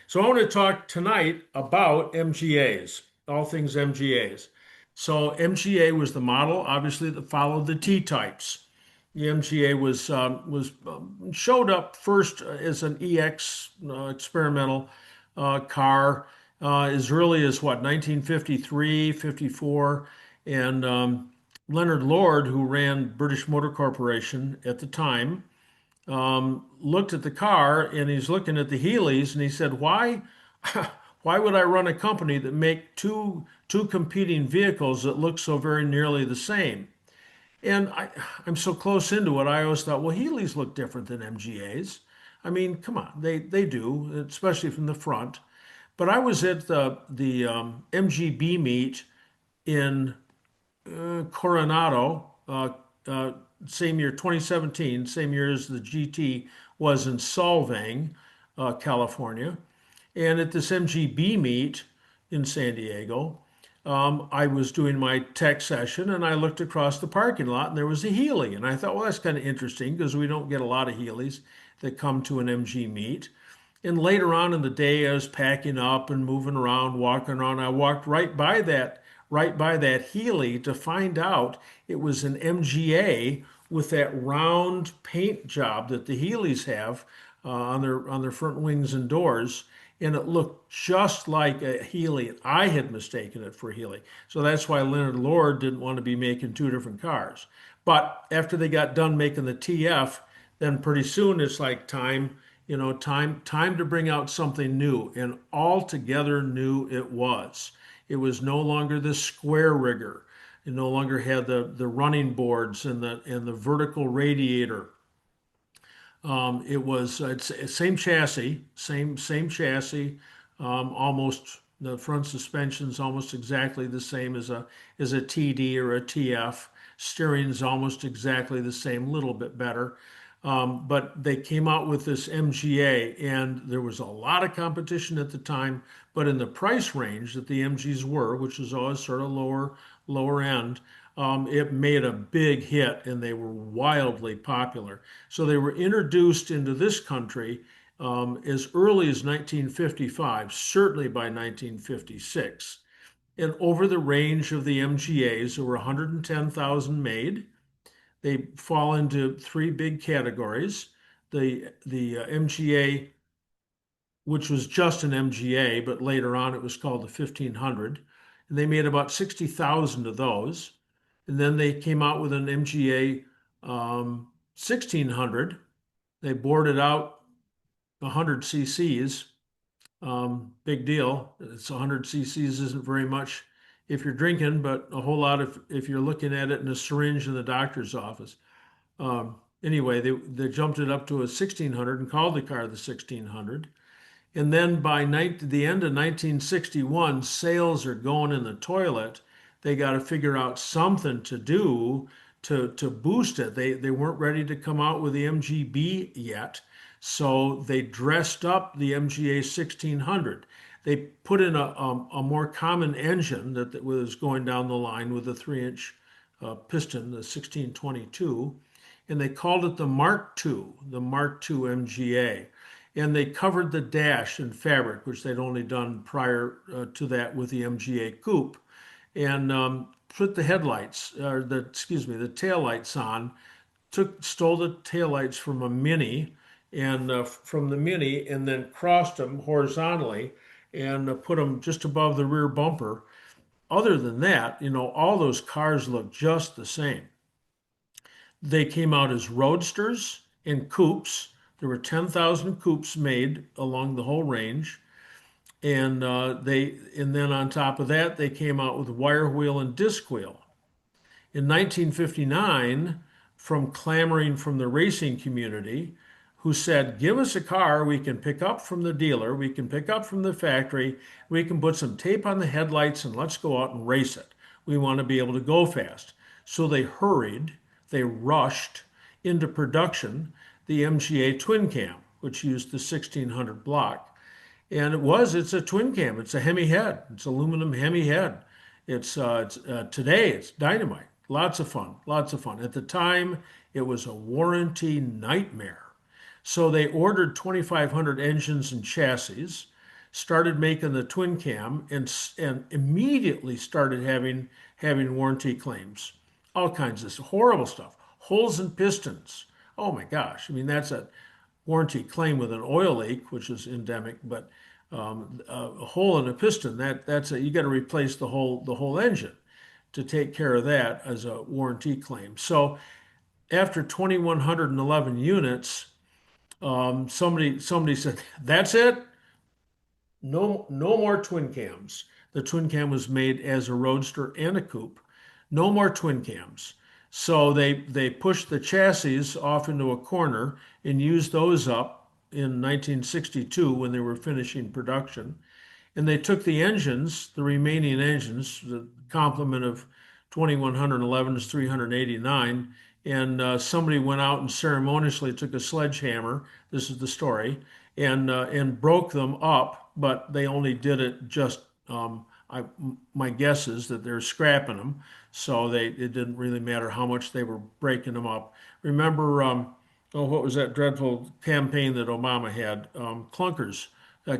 So I want to talk tonight about MGAs, all things MGAs. So MGA was the model, obviously, that followed the T types. The MGA was showed up first as an EX experimental car as early as what 1953, 54, and Leonard Lord, who ran British Motor Corporation at the time, looked at the car and he's looking at the Heelys and he said, "Why, why would I run a company that make two competing vehicles that look so very nearly the same?" And I'm so close into it, I always thought, well, Heelys look different than MGAs. I mean, come on, they do, especially from the front. But I was at the MGB meet in Coronado, same year, 2017, same year as the GT was in Solvang, California. And at this MGB meet in San Diego, I was doing my tech session and I looked across the parking lot and there was a Healy. And I thought, well, that's kind of interesting because we don't get a lot of Heelys that come to an MG meet. And later on in the day, I was packing up and moving around, walking around. I walked right by that Healy to find out it was an MGA with that round paint job that the Heelys have on their front wings and doors, and it looked just like a Healy. I had mistaken it for a Healy, so that's why Leonard Lord didn't want to be making two different cars. But after they got done making the TF, then pretty soon it's like time, time to bring out something new, and altogether new it was. It was no longer the square rigger. It no longer had the running boards and the vertical radiator. It's same chassis, same chassis, almost the front suspension's almost exactly the same as a TD or a TF. Steering's almost exactly the same, a little bit better. But they came out with this MGA, and there was a lot of competition at the time. But in the price range that the MGs were, which was always sort of lower end, it made a big hit, and they were wildly popular. So they were introduced into this country as early as 1955, certainly by 1956. And over the range of the MGAs, there were 110,000 made. They fall into three big categories. The MGA, which was just an MGA, but later on it was called the 1500, and they made about 60,000 of those. And then they came out with an MGA 1600. They boarded out 100 cc's. Big deal. It's 100 cc's isn't very much if you're drinking, but a whole lot if you're looking at it in a syringe in the doctor's office. Anyway, they jumped it up to a 1600 and called the car the 1600. And then by the end of 1961, sales are going in the toilet. They got to figure out something to do to boost it. They weren't ready to come out with the MGB yet, so they dressed up the MGA 1600. They put in a more common engine that was going down the line with a 3-inch piston, the 1622, and they called it the Mark II, the Mark II MGA. And they covered the dash in fabric, which they'd only done prior to that with the MGA coupe, and put the headlights, or the tail lights on. Stole the tail lights from a Mini, and from the Mini, and then crossed them horizontally and put them just above the rear bumper. Other than that, all those cars look just the same. They came out as roadsters and coupes. There were 10,000 coupes made along the whole range, and then on top of that, they came out with wire wheel and disc wheel. In 1959, from clamoring from the racing community, who said, "Give us a car we can pick up from the dealer, we can pick up from the factory, we can put some tape on the headlights, and let's go out and race it. We want to be able to go fast." So they rushed into production the MGA twin cam, which used the 1600 block. And it's a twin cam. It's a Hemi head. It's aluminum Hemi head. Today it's dynamite. Lots of fun. Lots of fun. At the time, it was a warranty nightmare. So they ordered 2,500 engines and chassis. started making the twin cam and immediately started having warranty claims, all kinds of horrible stuff, holes in pistons. Oh my gosh! I mean, that's a warranty claim with an oil leak, which is endemic, but a hole in a piston that's a, you got to replace the whole engine to take care of that as a warranty claim. So after 2,111 units, somebody said, "That's it. No more twin cams." The twin cam was made as a roadster and a coupe. No more twin cams. So they pushed the chassis off into a corner and used those up in 1962 when they were finishing production. And they took the engines, the remaining engines, the complement of 2,111 is 389, and somebody went out and ceremoniously took a sledgehammer. This is the story, and broke them up, but they only did it just. My guess is that they're scrapping them, so it didn't really matter how much they were breaking them up. Remember, oh, what was that dreadful campaign that Obama had? Clunkers,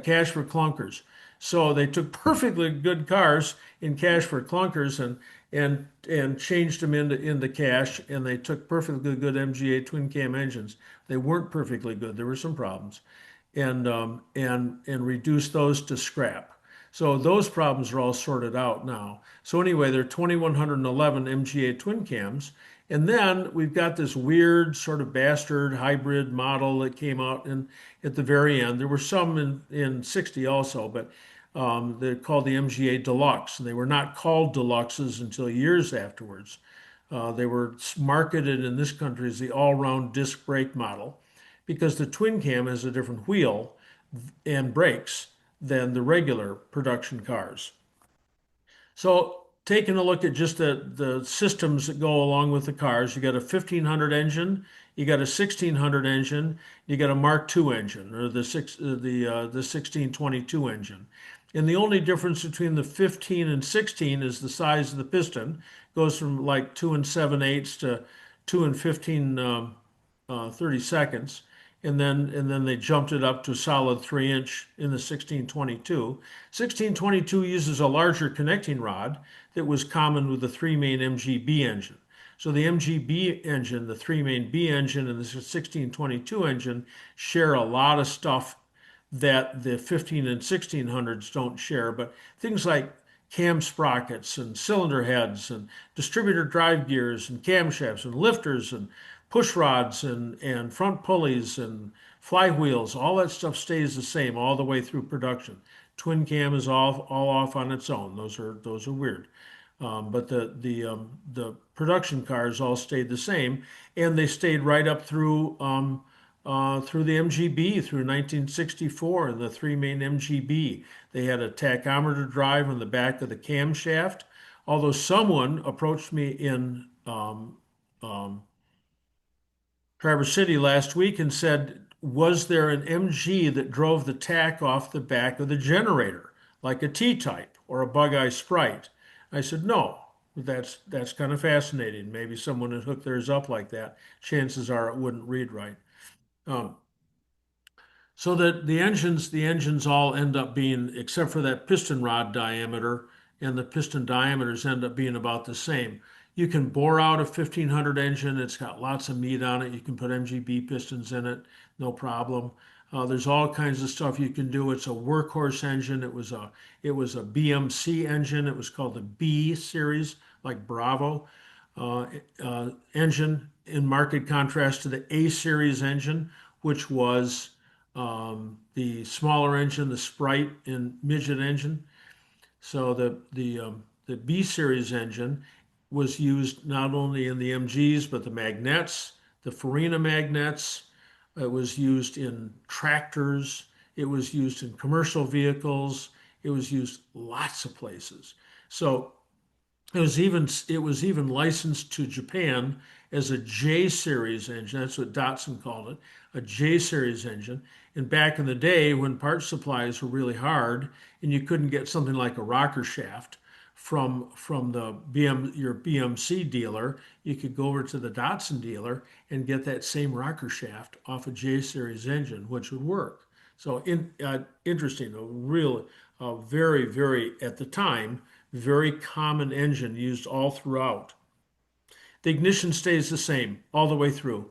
cash for clunkers. So they took perfectly good cars in cash for clunkers and changed them into cash, and they took perfectly good MGA twin cam engines. They weren't perfectly good. There were some problems, and reduced those to scrap. So those problems are all sorted out now. So anyway, there are 2,111 MGA twin cams. And then we've got this weird sort of bastard hybrid model that came out at the very end. There were some in 60 also, but they're called the MGA Deluxe. And they were not called Deluxes until years afterwards. They were marketed in this country as the all-round disc brake model because the twin cam has a different wheel and brakes than the regular production cars. So taking a look at just the systems that go along with the cars, you got a 1500 engine, you got a 1600 engine, you got a Mark II engine or the 1622 engine. And the only difference between the 15 and 16 is the size of the piston. It goes from like 2 and 7/8 to 2 and 15 30 seconds, and then they jumped it up to a solid 3 inch in the 1622. 1622 uses a larger connecting rod that was common with the three main MGB engine. So the MGB engine, the three main B engine, and the 1622 engine share a lot of stuff that the 15 and 1600s don't share, but things like cam sprockets and cylinder heads and distributor drive gears and camshafts and lifters and push rods and front pulleys and flywheels, all that stuff stays the same all the way through production. Twin cam is all off on its own. Those are weird. But the production cars all stayed the same, and they stayed right up through the MGB through 1964, the three main MGB. They had a tachometer drive on the back of the camshaft. Although someone approached me in Traverse City last week and said, was there an MG that drove the tach off the back of the generator, like a T-type or a Bug-Eye Sprite? I said, no. That's kind of fascinating. Maybe someone had hooked theirs up like that. Chances are it wouldn't read right. Um, so that the engines all end up being, except for that piston rod diameter, and the piston diameters end up being about the same. You can bore out a 1500 engine. It's got lots of meat on it. You can put MGB pistons in it, no problem. There's all kinds of stuff you can do. It's a workhorse engine. It was a BMC engine. It was called the B series, like Bravo uh, engine, in marked contrast to the A series engine, which was the smaller engine, the Sprite and midget engine. So the B series engine was used not only in the MGs but the magnets, the Farina magnets. It was used in tractors. It was used in commercial vehicles. It was used lots of places. So it was even licensed to Japan as a J series engine. That's what Datsun called it, a J series engine. And back in the day when part supplies were really hard and you couldn't get something like a rocker shaft from your BMC dealer, you could go over to the Datsun dealer and get that same rocker shaft off a J series engine, which would work. So interesting, a real, very, very, at the time, very common engine used all throughout. The ignition stays the same all the way through.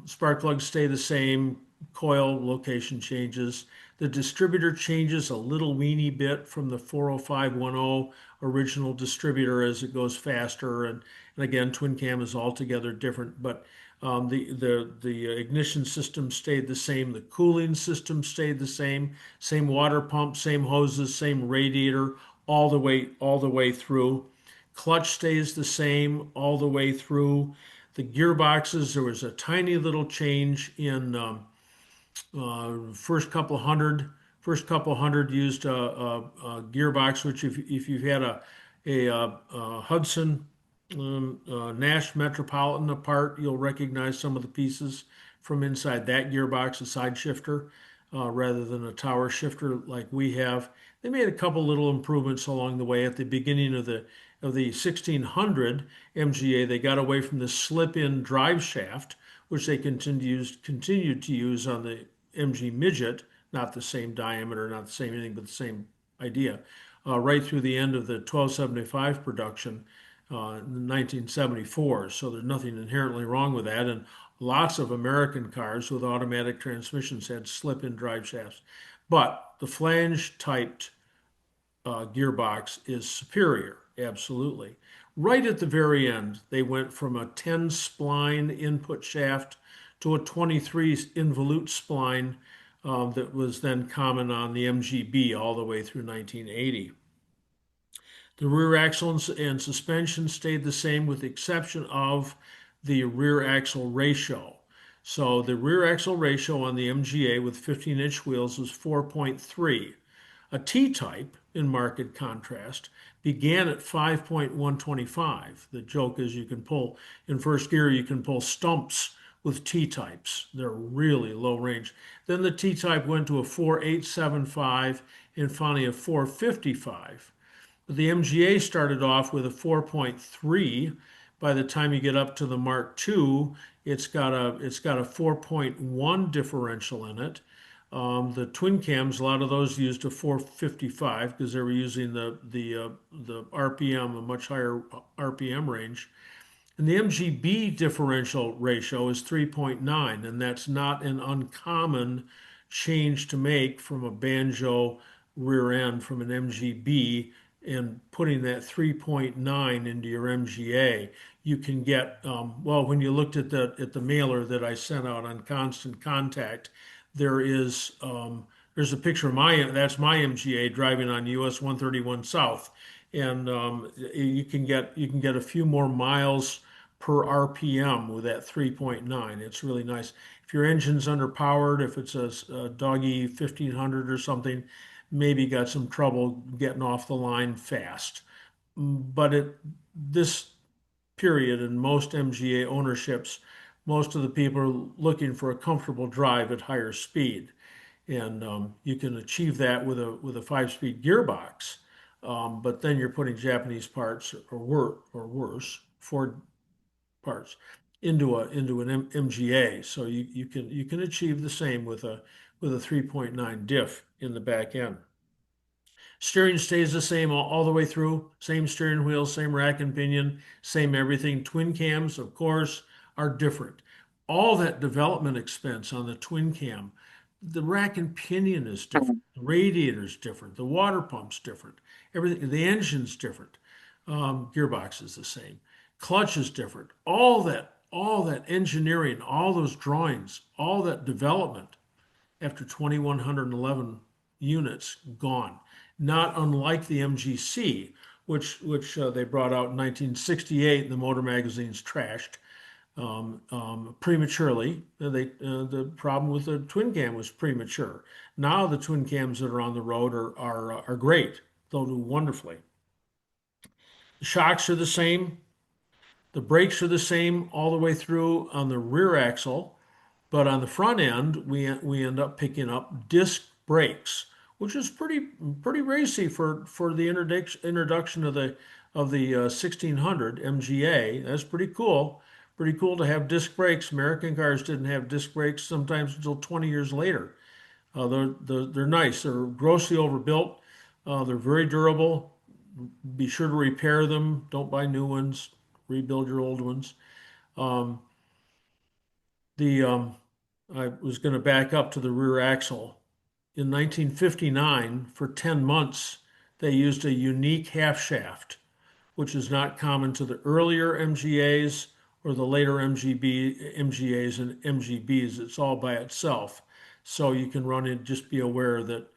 Spark plugs stay the same, coil location changes. The distributor changes a little weeny bit from the 40510 original distributor as it goes faster. And again, twin cam is altogether different, but the ignition system stayed the same. The cooling system stayed the same. Same water pump, same hoses, same radiator, all the way through. Clutch stays the same all the way through. The gearboxes, there was a tiny little change in first couple hundred used a gearbox, which if you've had a Hudson Nash Metropolitan apart, you'll recognize some of the pieces from inside that gearbox, a side shifter, rather than a tower shifter like we have. They made a couple little improvements along the way. At the beginning of the 1600 MGA, they got away from the slip-in drive shaft, which they continued to use on the MG Midget, not the same diameter, not the same anything, but the same idea, right through the end of the 1275 production in 1974. So there's nothing inherently wrong with that. And lots of American cars with automatic transmissions had slip-in drive shafts. But the flange typed gearbox is superior, absolutely. Right at the very end, they went from a 10 spline input shaft to a 23 involute spline that was then common on the MGB all the way through 1980. The rear axle and suspension stayed the same with the exception of the rear axle ratio. So the rear axle ratio on the MGA with 15-inch wheels was 4.3. A T-type, in marked contrast, began at 5.125. The joke is you can pull, in first gear, you can pull stumps with T-types. They're really low range. Then the T-type went to a 4.875 and finally a 4.55. But the MGA started off with a 4.3. By the time you get up to the Mark II, it's got a 4.1 differential in it. The twin cams, a lot of those used a 455 because they were using the RPM, a much higher RPM range. And the MGB differential ratio is 3.9, and that's not an uncommon change to make from a banjo rear end from an MGB and putting that 3.9 into your MGA. You can get, well, when you looked at the mailer that I sent out on Constant Contact, there's a picture of that's my MGA driving on US 131 South, and you can get a few more miles per RPM with that 3.9. It's really nice. If your engine's underpowered, if it's a doggy 1500 or something, maybe got some trouble getting off the line fast. But this period in most MGA ownerships, most of the people are looking for a comfortable drive at higher speed, and you can achieve that with a 5-speed gearbox. But then you're putting Japanese parts or worse Ford parts into an MGA. So you can achieve the same with a 3.9 diff in the back end. Steering stays the same all the way through. Same steering wheel, same rack and pinion, same everything. Twin cams, of course, are different. All that development expense on the twin cam, the rack and pinion is different. The radiator is different. The water pump's different. Everything, the engine's different. Gearbox is the same. Clutch is different. All that engineering, all those drawings, all that development after 2,111 units gone. Not unlike the MGC, which they brought out in 1968, and the Motor Magazine's trashed prematurely. The problem with the twin cam was premature. Now the twin cams that are on the road are great. They'll do wonderfully. The shocks are the same. The brakes are the same all the way through on the rear axle. But on the front end, we end up picking up disc brakes, which is pretty racy for the introduction of the 1600 MGA. That's pretty cool. Pretty cool to have disc brakes. American cars didn't have disc brakes sometimes until 20 years later. They're nice. They're grossly overbuilt. They're very durable. Be sure to repair them. Don't buy new ones. Rebuild your old ones. Um, the I was going to back up to the rear axle. In 1959, for 10 months, they used a unique half shaft, which is not common to the earlier MGAs or the later MGAs and MGBs. It's all by itself. So you can run it, just be aware that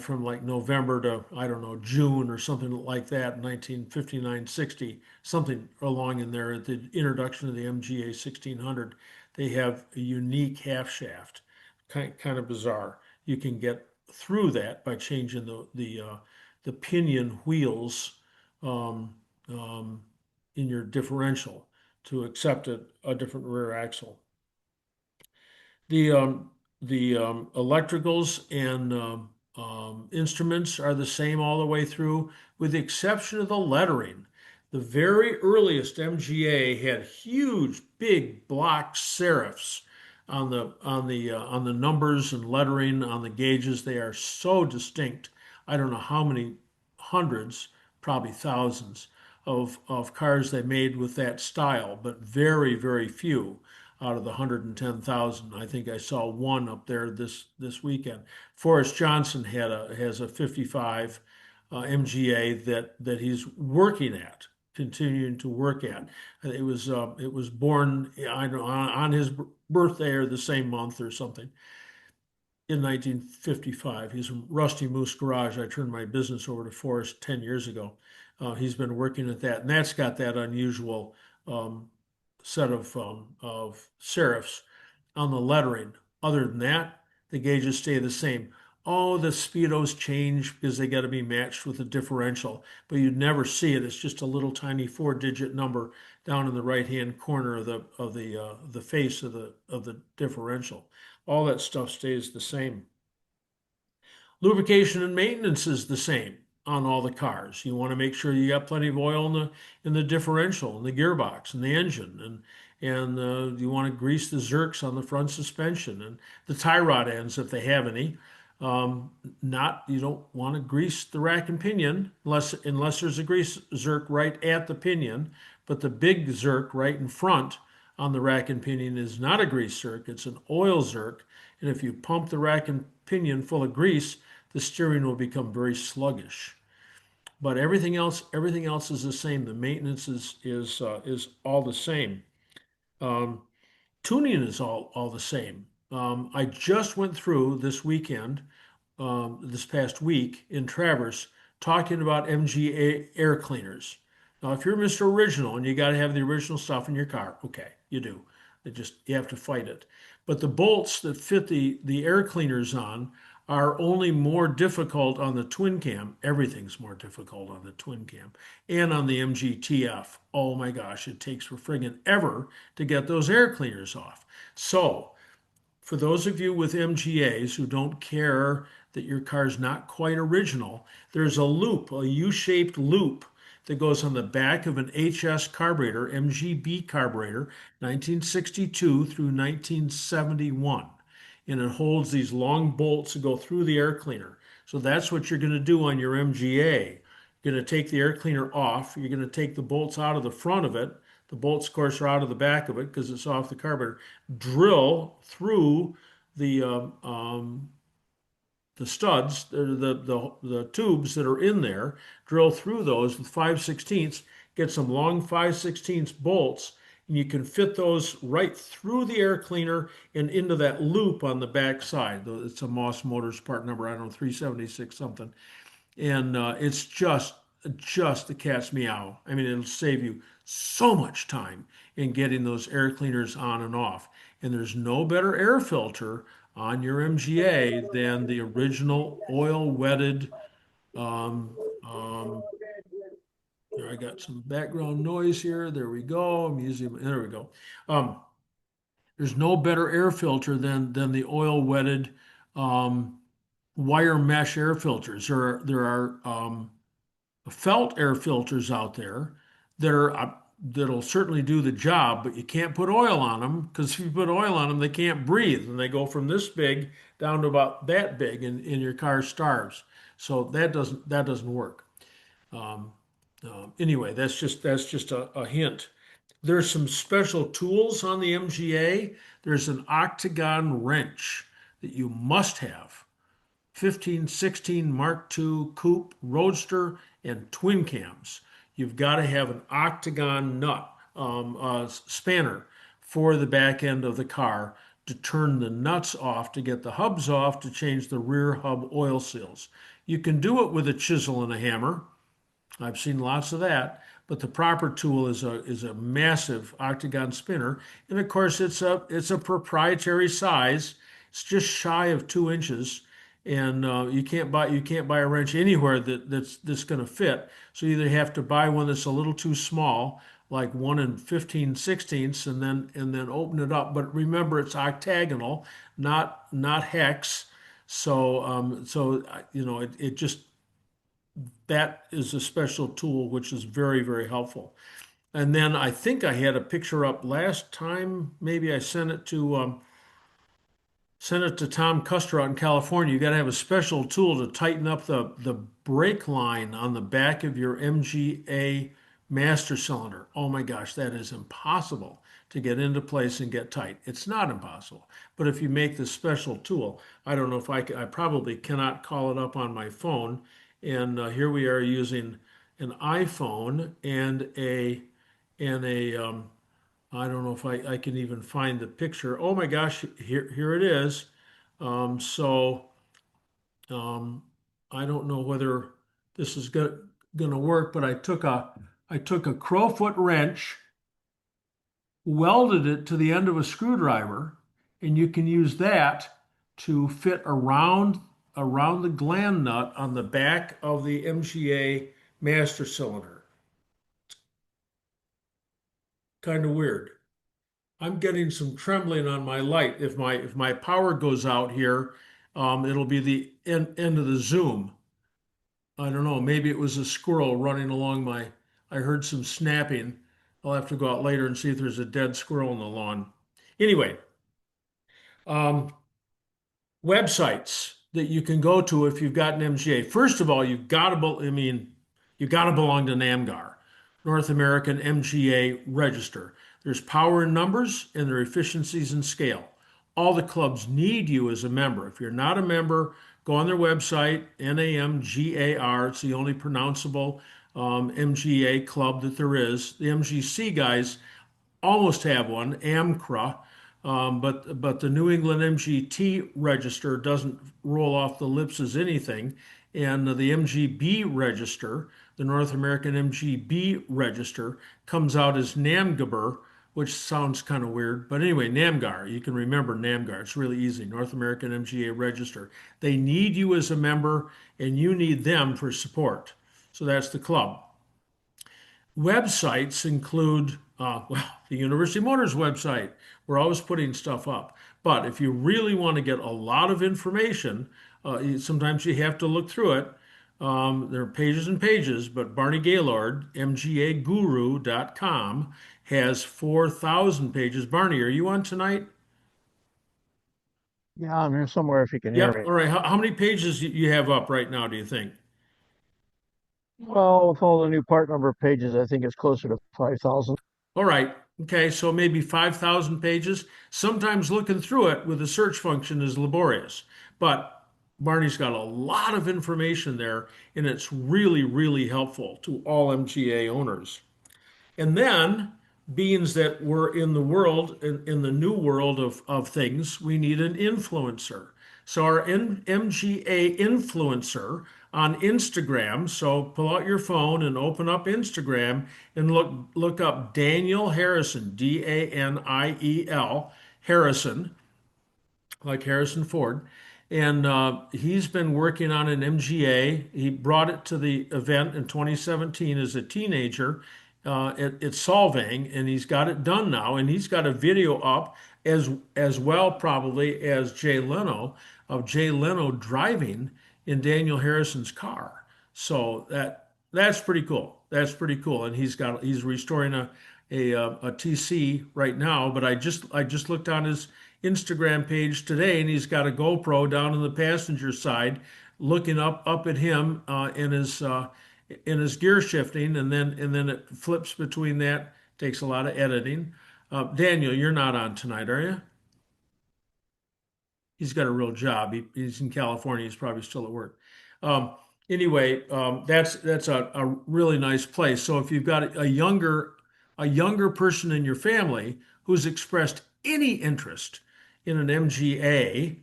from like November to, I don't know, June or something like that, 1959, 60, something along in there, at the introduction of the MGA 1600, they have a unique half shaft, kind of bizarre. You can get through that by changing the pinion wheels um, um, in your differential to accept a different rear axle. The electricals and instruments are the same all the way through, with the exception of the lettering. The very earliest MGA had huge, big block serifs on the numbers and lettering on the gauges. They are so distinct. I don't know how many hundreds, probably thousands of cars they made with that style, but very, very few out of the 110,000. I think I saw one up there this weekend. Forrest Johnson has a 55 MGA that he's working at, continuing to work at. It was born, I know, on his birthday or the same month or something, in 1955. He's from Rusty Moose Garage. I turned my business over to Forrest 10 years ago. He's been working at that, and that's got that unusual um, set of serifs on the lettering. Other than that, the gauges stay the same. Oh, the speedos change because they got to be matched with the differential, but you'd never see it. It's just a little tiny four-digit number down in the right-hand corner of the face of the differential. All that stuff stays the same. Lubrication and maintenance is the same on all the cars. You want to make sure you got plenty of oil in the differential, in the gearbox, and the engine, and you want to grease the zerks on the front suspension and the tie rod ends if they have any. Not You don't want to grease the rack and pinion unless there's a grease zerk right at the pinion, but the big zerk right in front on the rack and pinion is not a grease zerk, it's an oil zerk. And if you pump the rack and pinion full of grease, the steering will become very sluggish. But everything else is the same. The maintenance is all the same. Um, Tuning is all the same. I just went through this weekend, this past week in Traverse, talking about MGA air cleaners. Now, if you're Mr. Original and you got to have the original stuff in your car, okay, you do. You have to fight it. But the bolts that fit the air cleaners on are only more difficult on the twin cam. Everything's more difficult on the twin cam and on the MGTF. Oh my gosh, it takes for friggin' ever to get those air cleaners off. So, for those of you with MGAs who don't care that your car's not quite original, there's a loop, a U-shaped loop that goes on the back of an HS carburetor, MGB carburetor, 1962 through 1971. And it holds these long bolts that go through the air cleaner. So that's what you're going to do on your MGA. You're going to take the air cleaner off. You're going to take the bolts out of the front of it. The bolts, of course, are out of the back of it because it's off the carburetor. Drill through the um, um, the studs, the tubes that are in there, drill through those with 5/16, get some long 5/16 bolts, and you can fit those right through the air cleaner and into that loop on the back side. It's a Moss Motors part number, I don't know, 376 something. And it's just the cat's meow. I mean, it'll save you so much time in getting those air cleaners on and off. And there's no better air filter on your MGA than the original oil wetted. Um, um, There, I got some background noise here. There we go. I'm using. There we go. Um, there's no better air filter than the oil wetted um, wire mesh air filters. There are felt air filters out there that are that'll certainly do the job, but you can't put oil on them because if you put oil on them, they can't breathe and they go from this big down to about that big and your car starves. So that doesn't work. Um, anyway, that's just a hint. There's some special tools on the MGA. There's an octagon wrench that you must have. 15, 16 Mark II coupe, roadster, and twin cams. You've got to have an octagon nut spanner for the back end of the car to turn the nuts off, to get the hubs off, to change the rear hub oil seals. You can do it with a chisel and a hammer. I've seen lots of that, but the proper tool is a massive octagon spinner, and of course it's a proprietary size. It's just shy of 2 inches, and you can't buy a wrench anywhere that's going to fit. So you either have to buy one that's a little too small, like 1 15/16, and then open it up. But remember, it's octagonal, not hex. So it just that is a special tool which is very, very helpful. And then I think I had a picture up last time. Maybe I sent it to Tom Custer out in California. You got to have a special tool to tighten up the brake line on the back of your MGA master cylinder. Oh my gosh, that is impossible to get into place and get tight. It's not impossible. But if you make this special tool, I don't know if I probably cannot call it up on my phone. And here we are using an iPhone and a I don't know if I can even find the picture. Oh my gosh, here it is. So um, I don't know whether this is gonna work, but I took a crowfoot wrench, welded it to the end of a screwdriver, and you can use that to fit around the gland nut on the back of the MGA master cylinder. Kind of weird. I'm getting some trembling on my light. If my power goes out here, it'll be the end of the zoom. I don't know. Maybe it was a squirrel running along my. I heard some snapping. I'll have to go out later and see if there's a dead squirrel in the lawn. Anyway, um, websites that you can go to if you've got an MGA. First of all, you got to belong to NAMGAR, North American MGA Register. There's power in numbers and there are efficiencies in scale. All the clubs need you as a member. If you're not a member, go on their website, NAMGAR. It's the only pronounceable MGA club that there is. The MGC guys almost have one, AMCRA, but the New England MGT register doesn't roll off the lips as anything, and the MGB register, the North American MGB register, comes out as NAMGABR, which sounds kind of weird, but anyway, NAMGAR. You can remember NAMGAR. It's really easy. North American MGA register. They need you as a member, and you need them for support. So that's the club. Websites include, well, the University Motors website. We're always putting stuff up. But if you really want to get a lot of information, sometimes you have to look through it. There are pages and pages, but Barney Gaylord, mgaguru.com, has 4,000 pages. Barney, are you on tonight? Yeah, I'm here somewhere if you can hear Yep. me. All right. How many pages you have up right now, do you think? Well, with all the new part number pages, I think it's closer to 5,000. All right. Okay. So maybe 5,000 pages. Sometimes looking through it with a search function is laborious, but Barney's got a lot of information there, and it's really, really helpful to all MGA owners. And then, being that we're in in the new world of things, we need an influencer. So our MGA influencer on Instagram. So pull out your phone and open up Instagram and look up Daniel Harrison, Daniel Harrison, like Harrison Ford. And he's been working on an MGA. He brought it to the event in 2017 as a teenager at Solvang, and he's got it done now. And he's got a video up as well, probably as Jay Leno, of Jay Leno driving in Daniel Harrison's car. So That's pretty cool. That's pretty cool. And he's restoring a TC right now. But I just looked on his Instagram page today, and he's got a GoPro down in the passenger side, looking up at him in his gear shifting, and then it flips between that. Takes a lot of editing. Daniel, you're not on tonight, are you? He's got a real job. He's in California. He's probably still at work. Um, anyway, that's a really nice place. So if you've got a younger person in your family who's expressed any interest in an MGA,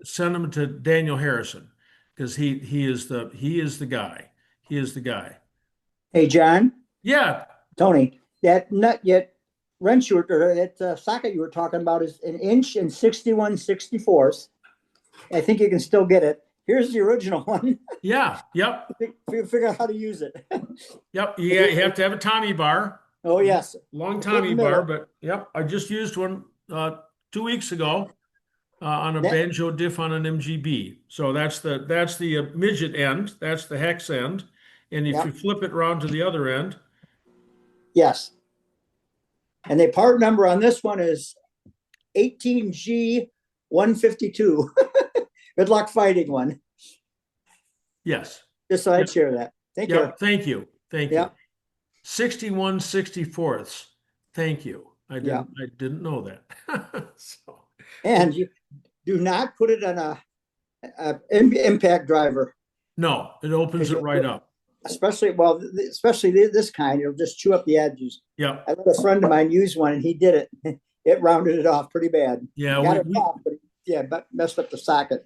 send them to Daniel Harrison because he is the guy. He is the guy. Hey, John, Yeah, Tony, that nut yet wrench you were, or that socket you were talking about is 1 inch and 61/64. I think you can still get it. Here's the original one. yeah, yep, Figure out how to use it. yep. Yeah, you have to have a Tommy bar. Oh, yes. Long Split in Tommy the bar, middle. but yep, I just used one 2 weeks ago on a That, banjo diff on an MGB. So that's the midget end, that's the hex end, and if you yep, flip it around to the other end, yes. And the part number on this one is 18G 152. Good luck fighting one. yes, Just so I'd yep, share that. Thank you. yep. Thank you, thank you. Yep. 61/64. Thank you. I Yeah. didn't I didn't know that. So And you do not put it on a impact driver no, it opens because it right up. especially this kind, it'll just chew up the edges. Yep. I let a friend of mine use one and he did it. It rounded it off pretty bad. Yeah, Got we, it we off, but yeah, but messed up the socket.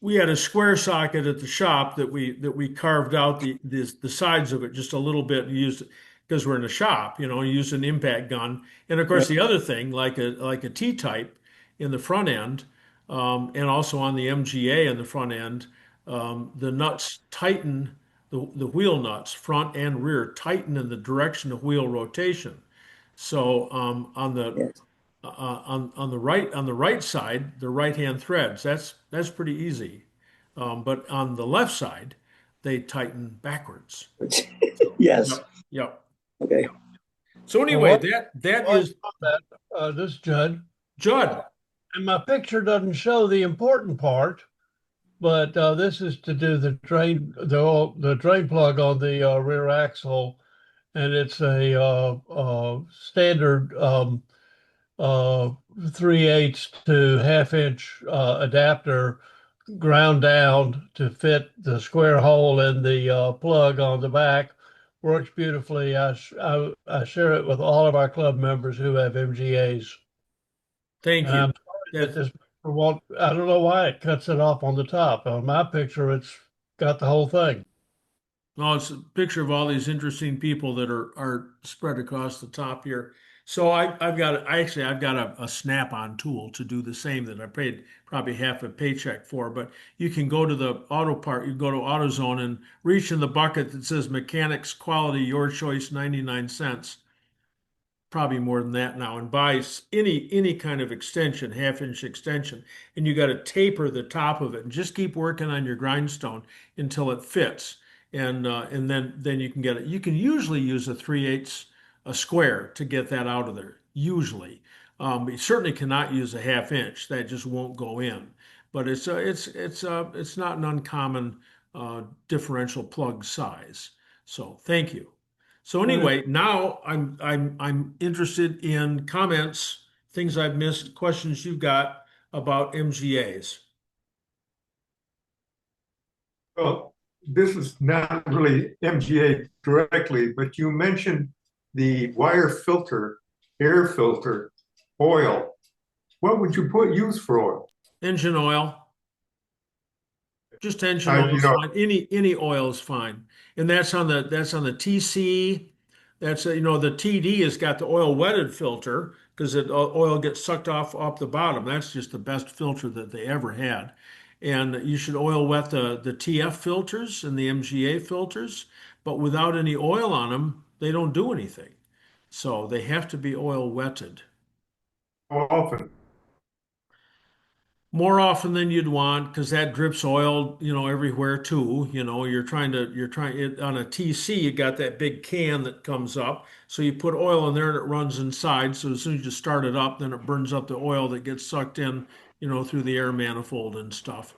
we had a square socket at the shop that we carved out the sides of it just a little bit and used it because we're in a shop, used an impact gun. And of Yeah. course, the other thing, like a T-type in the front end, and also on the MGA in the front end, the nuts tighten the wheel nuts, front and rear, tighten in the direction of wheel rotation. So on the Yes. on the right side, the right hand threads. That's pretty easy. But on the left side, they tighten backwards. So Yes. yep, yep. Okay. So Well, anyway, that while is you're on that, this is Judd, Judd. and my picture doesn't show the important part, but this is to do the drain plug on the rear axle, and it's a standard uh, 3/8 to half-inch adapter ground down to fit the square hole in the plug on the back. Works beautifully. I share it with all of our club members who have MGAs. Thank And you. I'm sorry that That this picture won't, I don't know why it cuts it off on the top. On my picture, it's got the whole thing. well, it's a picture of all these interesting people that are spread across the top here. So I've got a snap-on tool to do the same that I paid probably half a paycheck for. But you can go to the auto part, you go to AutoZone and reach in the bucket that says mechanics quality, your choice, 99 cents, probably more than that now, and buy any kind of extension, half-inch extension, and you got to taper the top of it and just keep working on your grindstone until it fits, and then you can get it. You can usually use a 3/8 a square to get that out of there. Usually, but you certainly cannot use a half-inch. That just won't go in. But it's not an uncommon differential plug size. So thank you. So When it, anyway, now I'm interested in comments, things I've missed, questions you've got about MGAs. Well, this is not really MGA directly, but you mentioned the wire filter, air filter, oil. What would you use for oil? Engine oil, just engine I, oil you is know, fine. Any oil is fine, and that's on the TC. The TD has got the oil wetted filter because oil gets sucked off the bottom. That's just the best filter that they ever had. And you should oil wet the TF filters and the MGA filters, but without any oil on them, they don't do anything. So they have to be oil wetted. how often? more often than you'd want because that drips oil, everywhere too. On a TC, you got that big can that comes up. So you put oil in there and it runs inside. So as soon as you start it up, then it burns up the oil that gets sucked in, through the air manifold and stuff.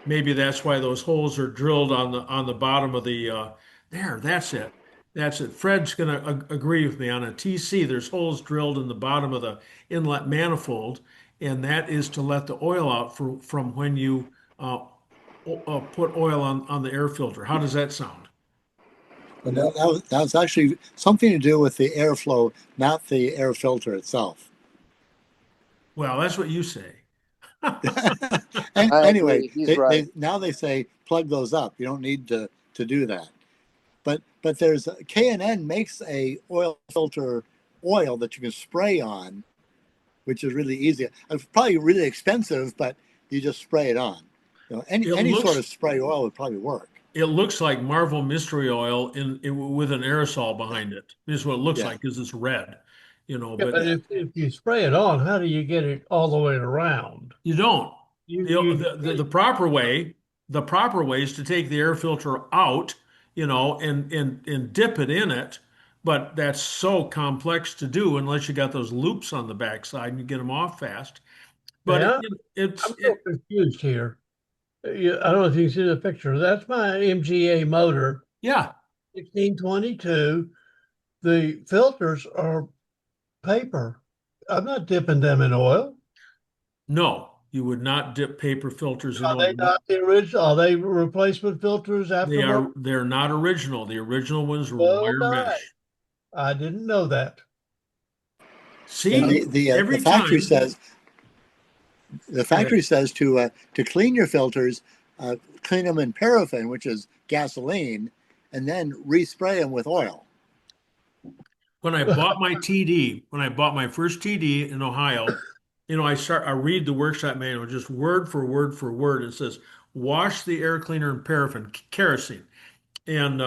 Maybe that's why those holes are drilled on the bottom of the there. That's it. That's it. Fred's gonna agree with me on a TC. There's holes drilled in the bottom of the inlet manifold, and that is to let the oil out from when you put oil on the air filter. How does that sound? But that was actually something to do with the airflow, not the air filter itself. Well, that's what you say. And I anyway, agree. He's right. now they say plug those up. You don't need to do that. But there's K&N makes a oil filter oil that you can spray on, which is really easy. It's probably really expensive, but you just spray it on. Any sort of spray oil would probably work. It looks like Marvel Mystery Oil with an aerosol behind it. This is what it looks Yeah. like because it's red, Yeah, but but if you spray it on, how do you get it all the way around? you don't. You The proper way, is to take the air filter out, and dip it in it. But that's so complex to do unless you got those loops on the backside and you get them off fast. But Yeah, it's I'm so confused here. I don't know if you can see the picture. That's my MGA motor, yeah. 1622. The filters are paper. I'm not dipping them in oil. No, you would not dip paper filters in Are they oil. not the original? Are they replacement filters aftermarket? They're not original. The original ones were Well wire done. mesh. I didn't know that. And See, the every factory time. says to clean your filters, clean them in paraffin, which is gasoline, and then respray them with oil. When I bought my TD, when I bought my first TD in Ohio, I read the workshop manual just word for word for word. It says wash the air cleaner in paraffin, kerosene, and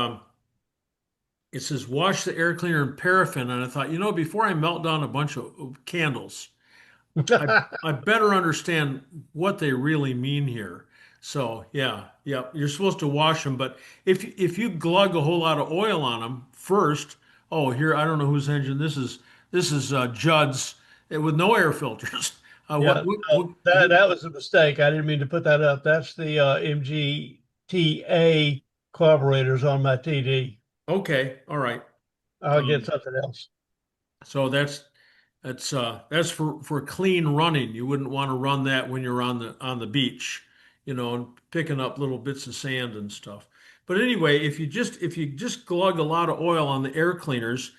it says wash the air cleaner in paraffin. And I thought, before I melt down a bunch of candles, I better understand what they really mean here. So yeah, you're supposed to wash them, but if you glug a whole lot of oil on them first, oh here I don't know whose engine this is Judd's with no air filters. Yeah, no, that was a mistake. I didn't mean to put that up. That's the MGTA carburetors on my TD. Okay, all right. I'll get something else. So that's for clean running. You wouldn't want to run that when you're on the beach, and picking up little bits of sand and stuff. But anyway, if you just glug a lot of oil on the air cleaners,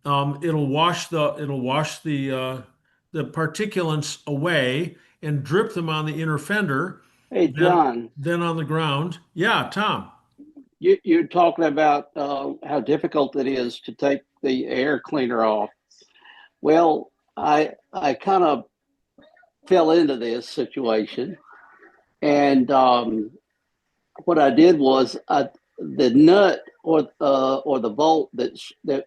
it'll wash the particulates away and drip them on the inner fender, Hey, John, then on the ground. Yeah, Tom. you're talking about how difficult it is to take the air cleaner off. Well, I kind of fell into this situation, and what I did was the nut or the bolt that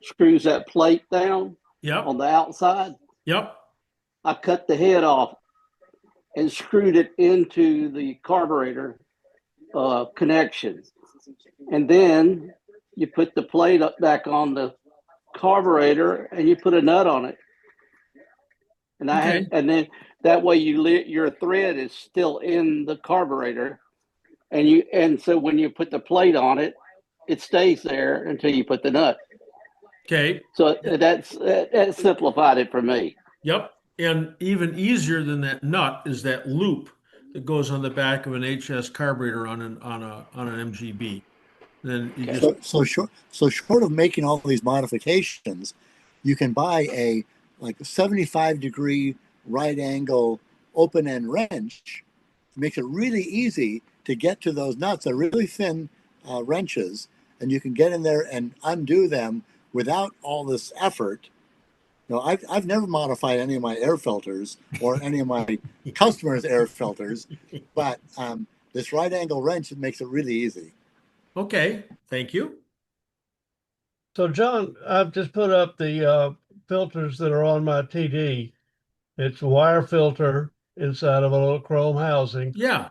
screws that plate down Yep. on the outside, Yep. I cut the head off and screwed it into the carburetor connection. And then you put the plate up back on the carburetor and you put a nut on it. And Okay. and then that way your thread is still in the carburetor, and so when you put the plate on it, it stays there until you put the nut. Okay. So that simplified it for me. Yep. And even easier than that nut is that loop that goes on the back of an HS carburetor on an MGB. Then you Okay. just So short of making all these modifications, you can buy a 75-degree right angle open end wrench. It makes it really easy to get to those nuts. They're really thin wrenches, and you can get in there and undo them without all this effort. I've never modified any of my air filters or any of my customers' air filters, but this right angle wrench, it makes it really easy. okay. Thank you. So, John, I've just put up the filters that are on my TD. It's a wire filter. inside of a little chrome housing. Yeah.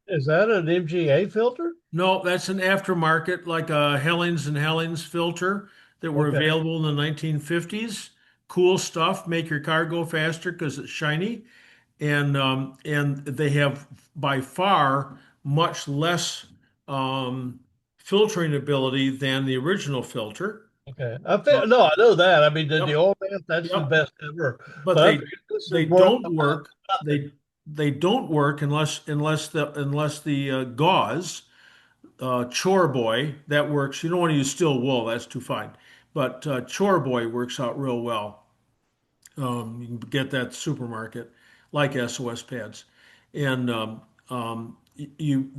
Is that an MGA filter? No, that's an aftermarket, like a Hellings and Hellings filter that were Okay. available in the 1950s. Cool stuff, make your car go faster because it's shiny, and they have by far much less filtering ability than the original filter. Okay. But, No, I know that. I mean, the yep, oil bath, that's the yep. best ever. But But I figured this they is more don't about work. They don't work unless the gauze chore boy that works. You don't want to use steel wool, that's too fine. But chore boy works out real well. You can get that at the supermarket, like SOS pads, and you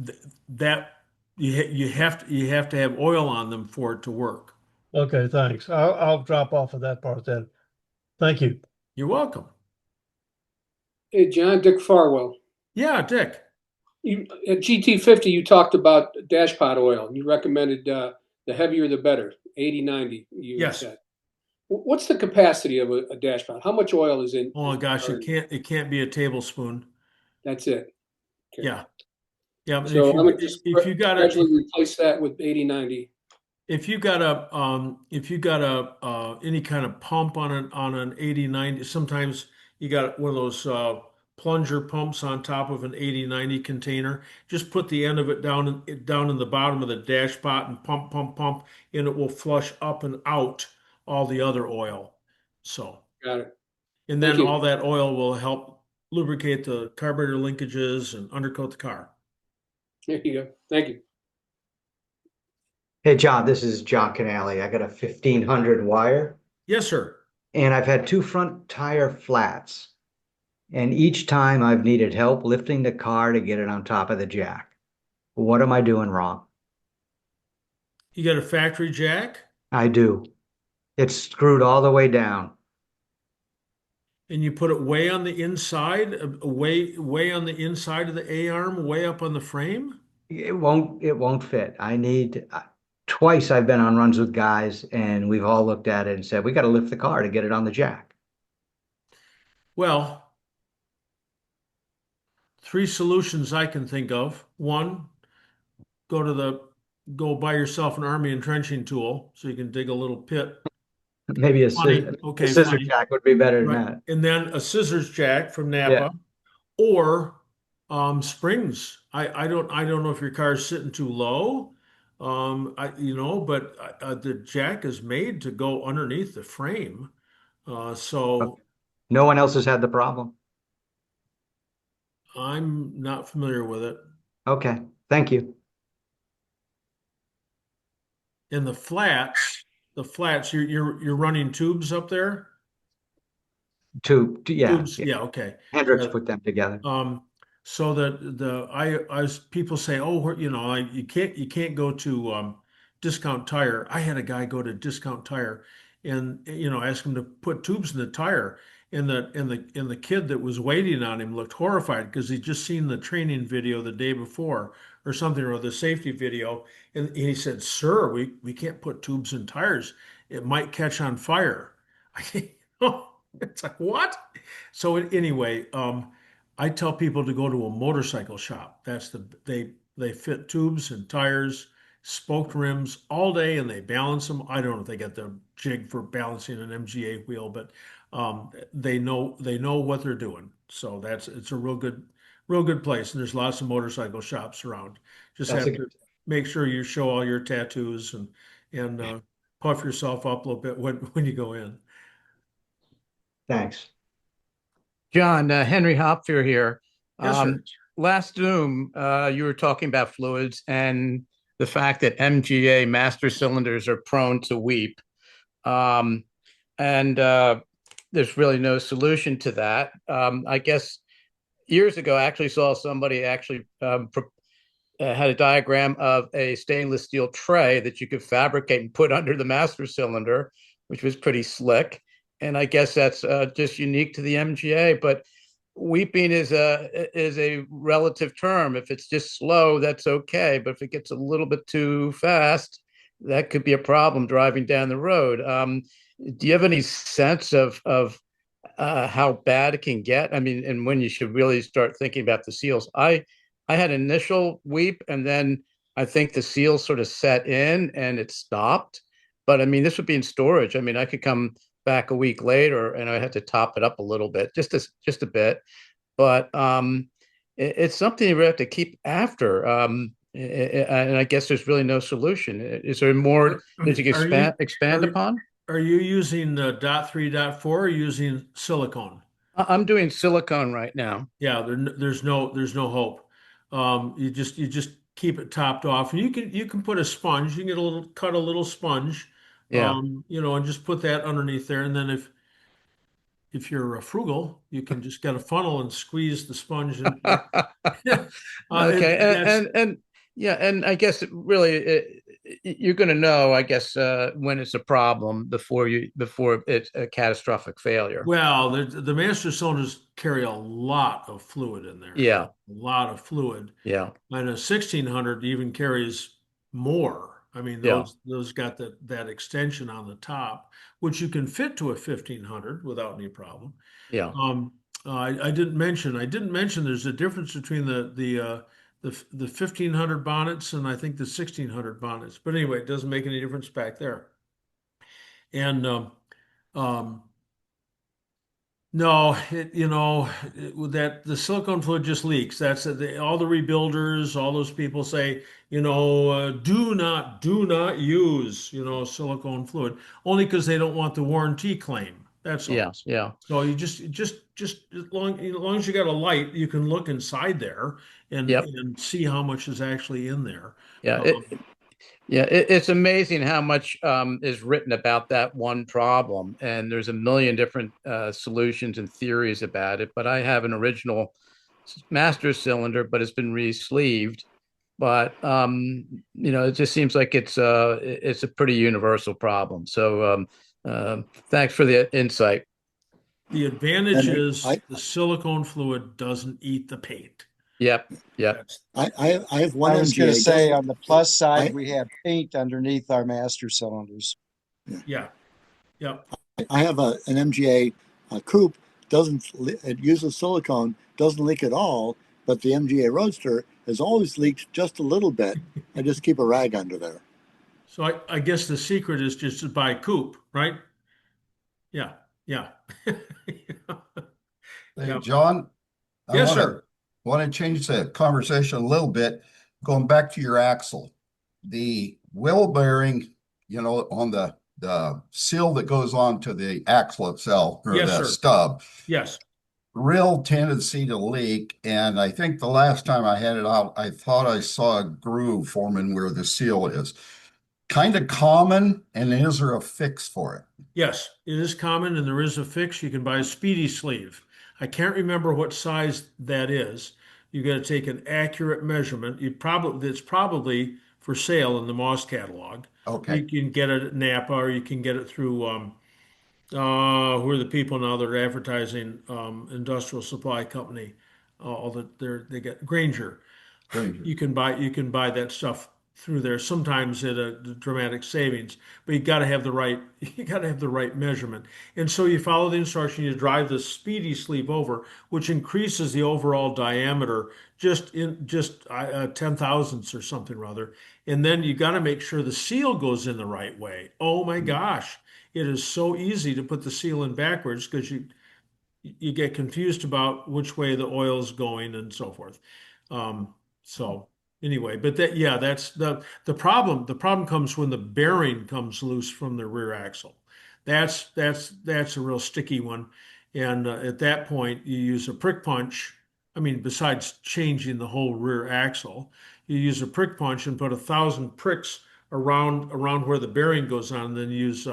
that you have to have oil on them for it to work. Okay, thanks. I'll drop off of that part then. Thank you. You're welcome. Hey, John, Dick Farwell. Yeah, Dick. At GT50, you talked about dashpot oil, and you recommended the heavier the better, 80/90, you had Yes. said. What's the capacity of a dashpot? How much oil is in? Oh gosh, or it can't be a tablespoon. That's it. Okay. Yeah, yeah. And So I'm gonna just if you got a gradually replace that with 80/90. if you got a any kind of pump on an 80/90, sometimes you got one of those plunger pumps on top of an 80/90 container. Just put the end of it down in the bottom of the dashpot and pump, and it will flush up and out all the other oil. So, Got it. and Thank then you. all that oil will help lubricate the carburetor linkages and undercoat the car. There you go. Thank you. Hey, John, this is John Canale. I got a 1500 wire Yes, sir. and I've had two front tire flats. And each time I've needed help lifting the car to get it on top of the jack. What am I doing wrong? You got a factory jack, I do. It's screwed all the way down. and you put it way on the inside, way on the inside of the A arm, way up on the frame. It won't fit. I need twice I've been on runs with guys and we've all looked at it and said, we got to lift the car to get it on the jack. Well, three solutions I can think of. One, go buy yourself an army entrenching tool so you can dig a little pit. Maybe a Funny. scissor, Okay, scissor funny. jack would be better than Right. that. And then a scissors jack from Yeah. Napa, or springs. I don't know if your car's sitting too low. But the jack is made to go underneath the frame. So No one else has had the problem. I'm not familiar with it. Okay. Thank you. And the flats, you're running tubes up there? Yeah. Tubes, yeah, okay. Hendricks Yeah. put them together. So that people say, oh, you can't go to Discount Tire. I had a guy go to Discount Tire, and ask him to put tubes in the tire, and the kid that was waiting on him looked horrified because he'd just seen the training video the day before or something, or the safety video, and he said, "Sir, we can't put tubes in tires. It might catch on fire." It's like, what? So anyway, I tell people to go to a motorcycle shop. They fit tubes and tires, spoked rims all day, and they balance them. I don't know if they get the jig for balancing an MGA wheel, but they know what they're doing. So it's a real good place, and there's lots of motorcycle shops around. Just That's have a to make sure you show all your tattoos and puff yourself up a little bit when you go in. Thanks. John, Henry Hopfier here. Yes, sir. Last Zoom, you were talking about fluids and the fact that MGA master cylinders are prone to weep. And there's really no solution to that. I guess years ago, I actually saw somebody actually had a diagram of a stainless steel tray that you could fabricate and put under the master cylinder, which was pretty slick. And I guess that's just unique to the MGA. But weeping is a relative term. If it's just slow, that's okay. But if it gets a little bit too fast, that could be a problem driving down the road. Do you have any sense of how bad it can get. I mean, and when you should really start thinking about the seals. I had initial weep, and then I think the seals sort of set in and it stopped. But I mean, this would be in storage. I mean, I could come back a week later and I had to top it up a little bit, just a bit. But it's something you really have to keep after. And I guess there's really no solution. Is there more that you can Are you expand are upon? are you using dot three, dot four, or using silicone? I'm doing silicone right now. Yeah, there's no hope. You just keep it topped off, and you can put a sponge. You can get a little cut a little sponge, Yeah. and just put that underneath there. And then if you're frugal, you can just get a funnel and squeeze the sponge. And Okay, that's and yeah, and I guess you're going to know, I guess, when it's a problem before it's a catastrophic failure. well, the master cylinders carry a lot of fluid in there, a Yeah, lot of fluid. yeah, And a 1600 even carries more. I mean, yeah, those got that extension on the top, which you can fit to a 1500 without any problem. yeah. I didn't mention there's a difference between the 1500 bonnets and I think the 1600 bonnets. But anyway, it doesn't make any difference back there. And um, no, with that the silicone fluid just leaks. That's all the rebuilders, all those people say, do not use, silicone fluid, only because they don't want the warranty claim. That's Yeah, all. yeah, So you just as long as you got a light, you can look inside there and yep, and see how much is actually in there. yeah. Um, It's amazing how much is written about that one problem, and there's a million different solutions and theories about it. But I have an original master cylinder, but it's been re-sleeved. But it just seems like it's a pretty universal problem. So thanks for the insight. the advantage And is the silicone fluid doesn't eat the paint. Yep, yep, That's I have one I was going MGA. to say on the plus side, I, we have paint underneath our master cylinders. yeah. Yep. I have an MGA coupe, it uses silicone, doesn't leak at all, but the MGA Roadster has always leaked just a little bit. I just keep a rag under there. So I guess the secret is just to buy coupe, right? Yeah. Yeah. Hey, Yeah. John, I Yes, want sir. to change the conversation a little bit, going back to your axle. The wheel bearing, on the seal that goes on to the axle itself or Yes, the sir. stub, Yes. real tendency to leak. And I think the last time I had it out, I thought I saw a groove forming where the seal is. Kind of common, and is there a fix for it? Yes, it is common and there is a fix. You can buy a speedy sleeve. I can't remember what size that is. You got to take an accurate measurement. It's probably for sale in the Moss catalog. You Okay. can get it at Napa or you can get it through who are the people now that are advertising industrial supply company? All that they get Granger. Granger. You can buy that stuff through there sometimes at a dramatic savings, but you got to have the right you got to have the right measurement. And so you follow the instruction, you drive the speedy sleeve over, which increases the overall diameter just 10 thousandths or something rather. And then you got to make sure the seal goes in the right way. Oh my gosh, it is so easy to put the seal in backwards because you get confused about which way the oil's going and so forth. So anyway, but that's the problem. The problem comes when the bearing comes loose from the rear axle. That's a real sticky one. And at that point, you use a prick punch. I mean, besides changing the whole rear axle, you use a prick punch and put 1,000 pricks around where the bearing goes on, and then use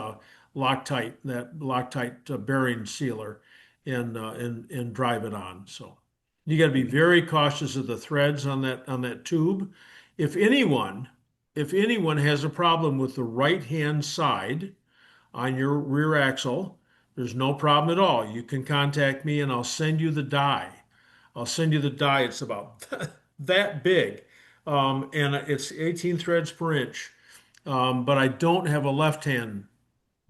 Loctite bearing sealer and drive it on. So you got to be very cautious of the threads on that tube. If anyone if anyone has a problem with the right hand side on your rear axle, there's no problem at all. You can contact me and I'll send you the die. I'll send you the die. It's about that big, and it's 18 threads per inch. But I don't have a left hand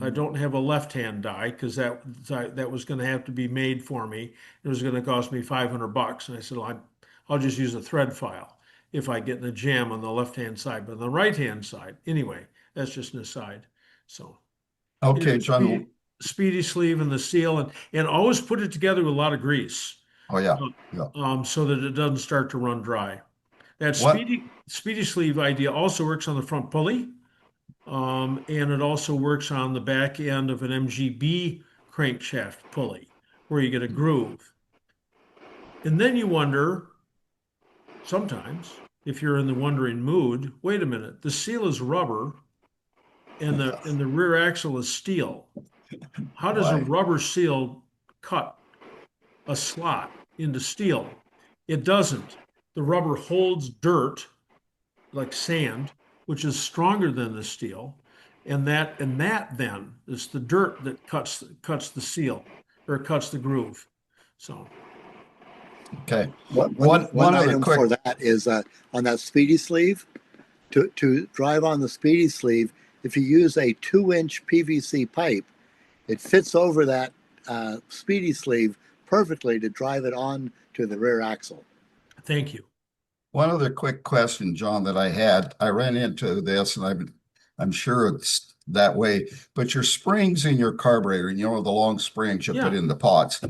I don't have a left-hand die because that was going to have to be made for me. It was going to cost me $500, and I said, well, I'll just use a thread file if I get in a jam on the left-hand side. But on the right-hand side, anyway, that's just an aside. So Okay, anyway, John. speedy sleeve and the seal, and always put it together with a lot of grease, Oh, yeah. Yeah. so that it doesn't start to run dry. That What? speedy sleeve idea also works on the front pulley, and it also works on the back end of an MGB crankshaft pulley, where you get a groove. And then you wonder sometimes, if you're in the wondering mood, wait a minute, the seal is rubber and the rear axle is steel. How does a Why? rubber seal cut a slot into steel? It doesn't. The rubber holds dirt like sand, which is stronger than the steel, and that then is the dirt that cuts the seal or cuts the groove. So Okay. One One other item quick. for that is on that speedy sleeve, to drive on the speedy sleeve, if you use a 2-inch PVC pipe, it fits over that speedy sleeve perfectly to drive it on to the rear axle. thank you. One other quick question, John, that I had. I ran into this, and I'm sure it's that way. But your springs in your carburetor, you know, the long springs you put Yeah. in the pots.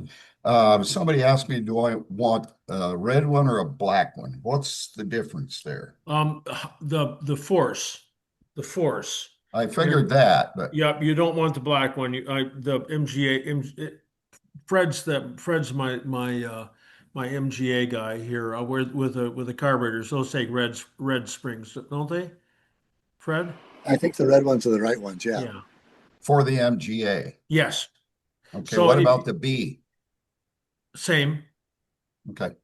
Somebody asked me, do I want a red one or a black one? What's the difference there? The force. I figured that, but Yep, you don't want the black one. The MGA. Fred's my MGA guy here with the carburetors. Those take red springs, don't they? Fred? I think the red ones are the right ones. Yeah. Yeah. for the MGA. Yes. Okay, So what about the B? same. Okay,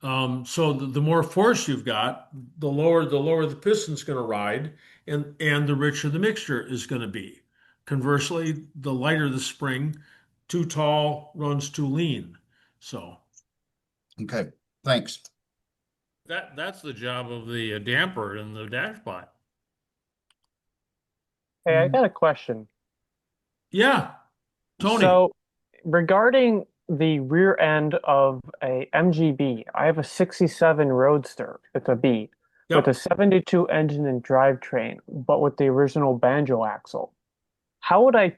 So the more force you've got, the lower the piston's going to ride, and the richer the mixture is going to be. Conversely, the lighter the spring, too tall runs too lean. So okay, thanks. That's the job of the damper in the dashpot. Hey, I got a question. yeah, Tony. So, regarding the rear end of a MGB, I have a 67 Roadster. It's a B with Yep. a 72 engine and drivetrain, but with the original banjo axle. How would I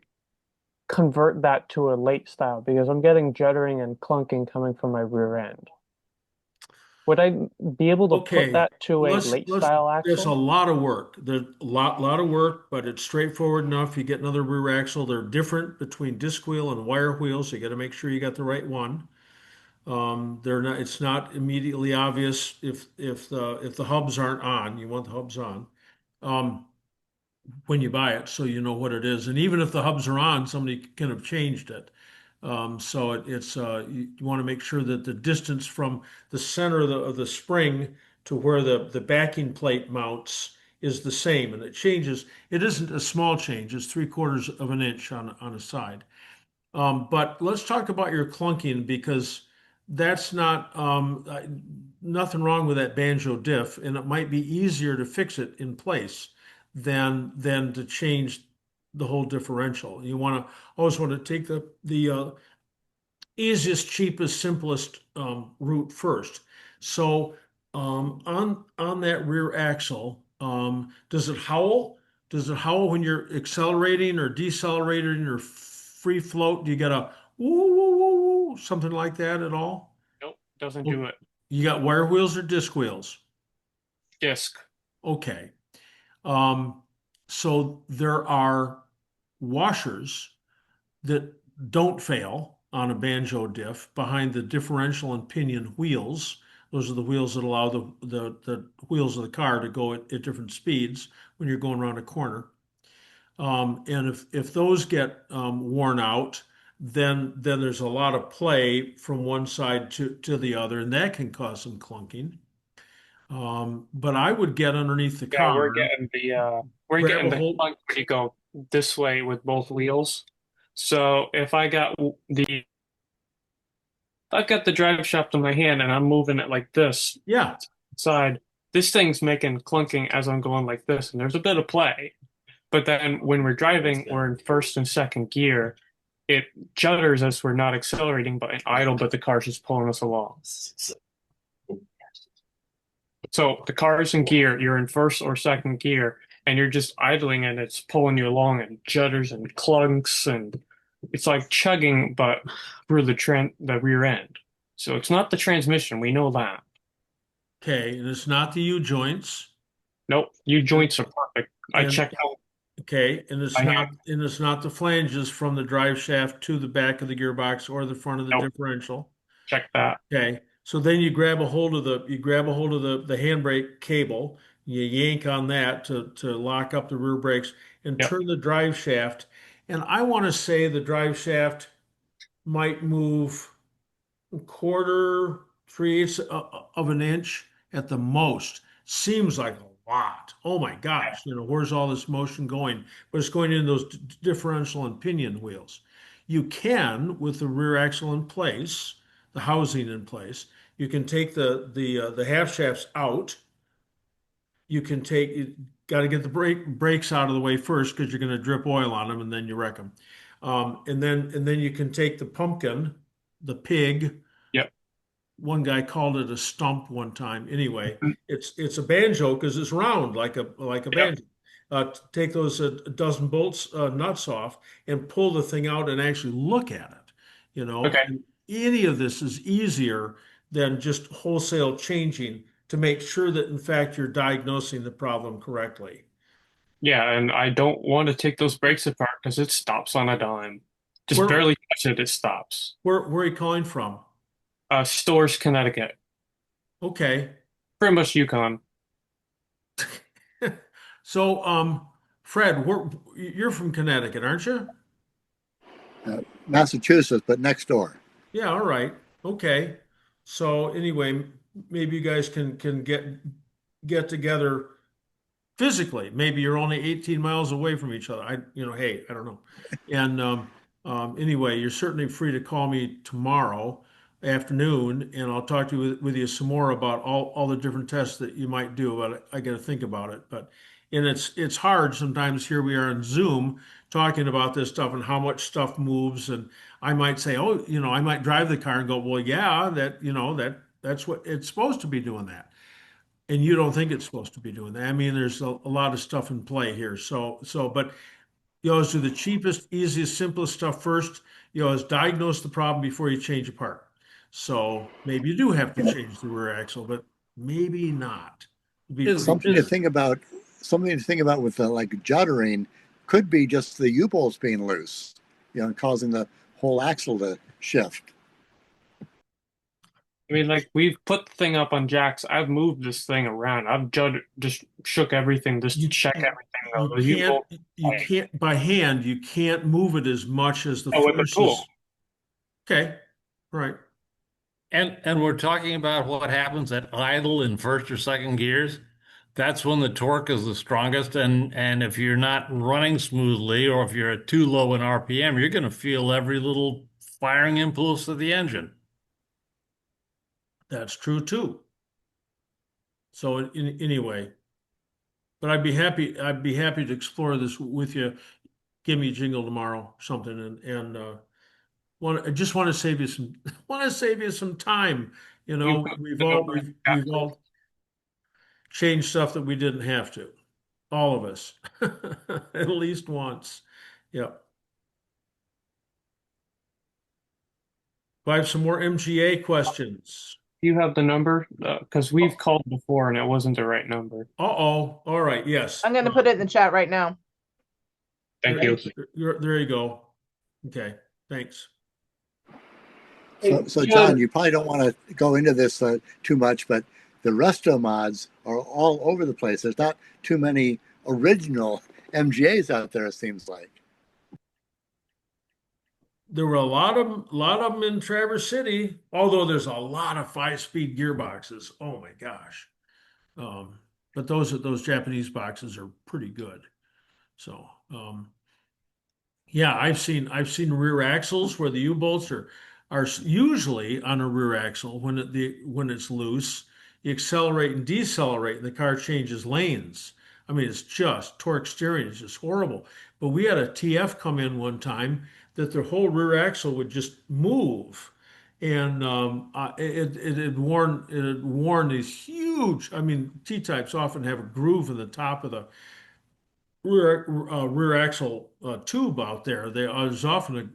convert that to a late style? Because I'm getting juddering and clunking coming from my rear end. Would I be able to Okay, put that to a let's late let's. style There's a axle? lot of work. There's a lot of work, but it's straightforward enough. You get another rear axle. They're different between disc wheel and wire wheel, so you got to make sure you got the right one. They're not. It's not immediately obvious if the hubs aren't on. You want the hubs on um, when you buy it, so you know what it is. And even if the hubs are on, somebody can have changed it. So it's you want to make sure that the distance from the center of the spring to where the backing plate mounts is the same, and it changes. It isn't a small change; it's 3/4 of an inch on a side. But let's talk about your clunking because that's nothing wrong with that banjo diff, and it might be easier to fix it in place than to change the whole differential. You always want to take the easiest, cheapest, simplest route first. So on that rear axle, does it howl? Does it howl when you're accelerating or decelerating or free float? Do you get a woo woo woo woo something like that at all? Nope, doesn't do it. You got wire wheels or disc wheels? Disc. Okay. So there are washers that don't fail on a banjo diff behind the differential and pinion wheels. Those are the wheels that allow the wheels of the car to go at different speeds when you're going around a corner. And if those get worn out, then there's a lot of play from one side to the other, and that can cause some clunking. But I would get underneath the Yeah, car, we're grab getting a the hold. clunk when you go this way with both wheels. So if I've got the drive shaft in my hand and I'm moving it like this Yeah, side, this thing's making clunking as I'm going like this, and there's a bit of play. But then when we're driving, we're in first and second gear. It judders us. We're not accelerating, but in idle, but the car's just pulling us along. So the car is in gear, you're in first or second gear, and you're just idling and it's pulling you along and judders and clunks and it's like chugging, but through the rear end. So it's not the transmission, we know that. Okay, and it's not the U joints. Nope, U joints are perfect. I And checked out okay, and by hand. it's not the flanges from the drive shaft to the back of the gearbox or the front of the Nope, differential. check that. Okay, so then you grab a hold of the handbrake cable, you yank on that to lock up the rear brakes and Yep. turn the drive shaft. And I want to say the drive shaft might move a quarter, 3/8 of an inch at the most. Seems like a lot. Oh my gosh, where's all this motion going? But it's going in those differential and pinion wheels. You can, with the rear axle in place, the housing in place, you can take the half shafts out. You can got to get the brakes out of the way first because you're going to drip oil on them and then you wreck them. And then you can take the pumpkin, the pig. Yep. One guy called it a stump one time. Anyway, it's a banjo because it's round like a banjo. Take those a dozen bolts nuts off and pull the thing out and actually look at it. Okay. And any of this is easier than just wholesale changing to make sure that in fact you're diagnosing the problem correctly. Yeah, and I don't want to take those brakes apart because it stops on a dime. Just Where barely touch it, it stops. where are you calling from? Stores, Connecticut. Okay. Pretty much Yukon. So, Fred, you're from Connecticut, aren't you? Massachusetts, but next door. Yeah, all right. Okay. So anyway, maybe you guys can get together physically. Maybe you're only 18 miles away from each other. Hey, I don't know. And anyway, you're certainly free to call me tomorrow afternoon, and I'll talk to you with you some more about all the different tests that you might do. But I got to think about it. And it's hard sometimes. Here we are in Zoom talking about this stuff and how much stuff moves, and I might say, oh, I might drive the car and go, well, yeah, that's what it's supposed to be doing that. And you don't think it's supposed to be doing that. I mean, there's a lot of stuff in play here. But you always do the cheapest, easiest, simplest stuff first. You always diagnose the problem before you change a part. So maybe you do have to change the rear axle, but maybe not. Something to think about. Something to think about with the like juddering could be just the U-bolts being loose, causing the whole axle to shift. I mean, like we've put the thing up on jacks. I've moved this thing around. I've just shook everything just to check everything. You can't by hand. You can't move it as much as the with the forces. tool. Okay, right. And we're talking about what happens at idle in first or second gears. That's when the torque is the strongest, and if you're not running smoothly or if you're at too low in RPM, you're going to feel every little firing impulse of the engine. That's true too. So anyway, but I'd be happy to explore this with you. Give me a jingle tomorrow, something, and I just want to save you some time. We've all changed stuff that we didn't have to. All of us, at least once. Yep. Do I have some more MGA questions? Do you have the number? Because we've called before and it wasn't the right number. Uh-oh. All right. Yes. I'm going to put it in the chat right now. Thank you. There you go. Okay. Thanks. So John, you probably don't want to go into this too much, but the resto mods are all over the place. There's not too many original MGAs out there, it seems like. There were a lot of them in Traverse City, although there's a lot of 5-speed gearboxes. Oh my gosh. But those Japanese boxes are pretty good. So yeah, I've seen rear axles where the U-bolts are usually on a rear axle when it's loose. You accelerate and decelerate, and the car changes lanes. I mean, it's just torque steering is just horrible. But we had a TF come in one time that the whole rear axle would just move, and it had worn these huge. I mean, T types often have a groove in the top of the rear axle tube out there. There's often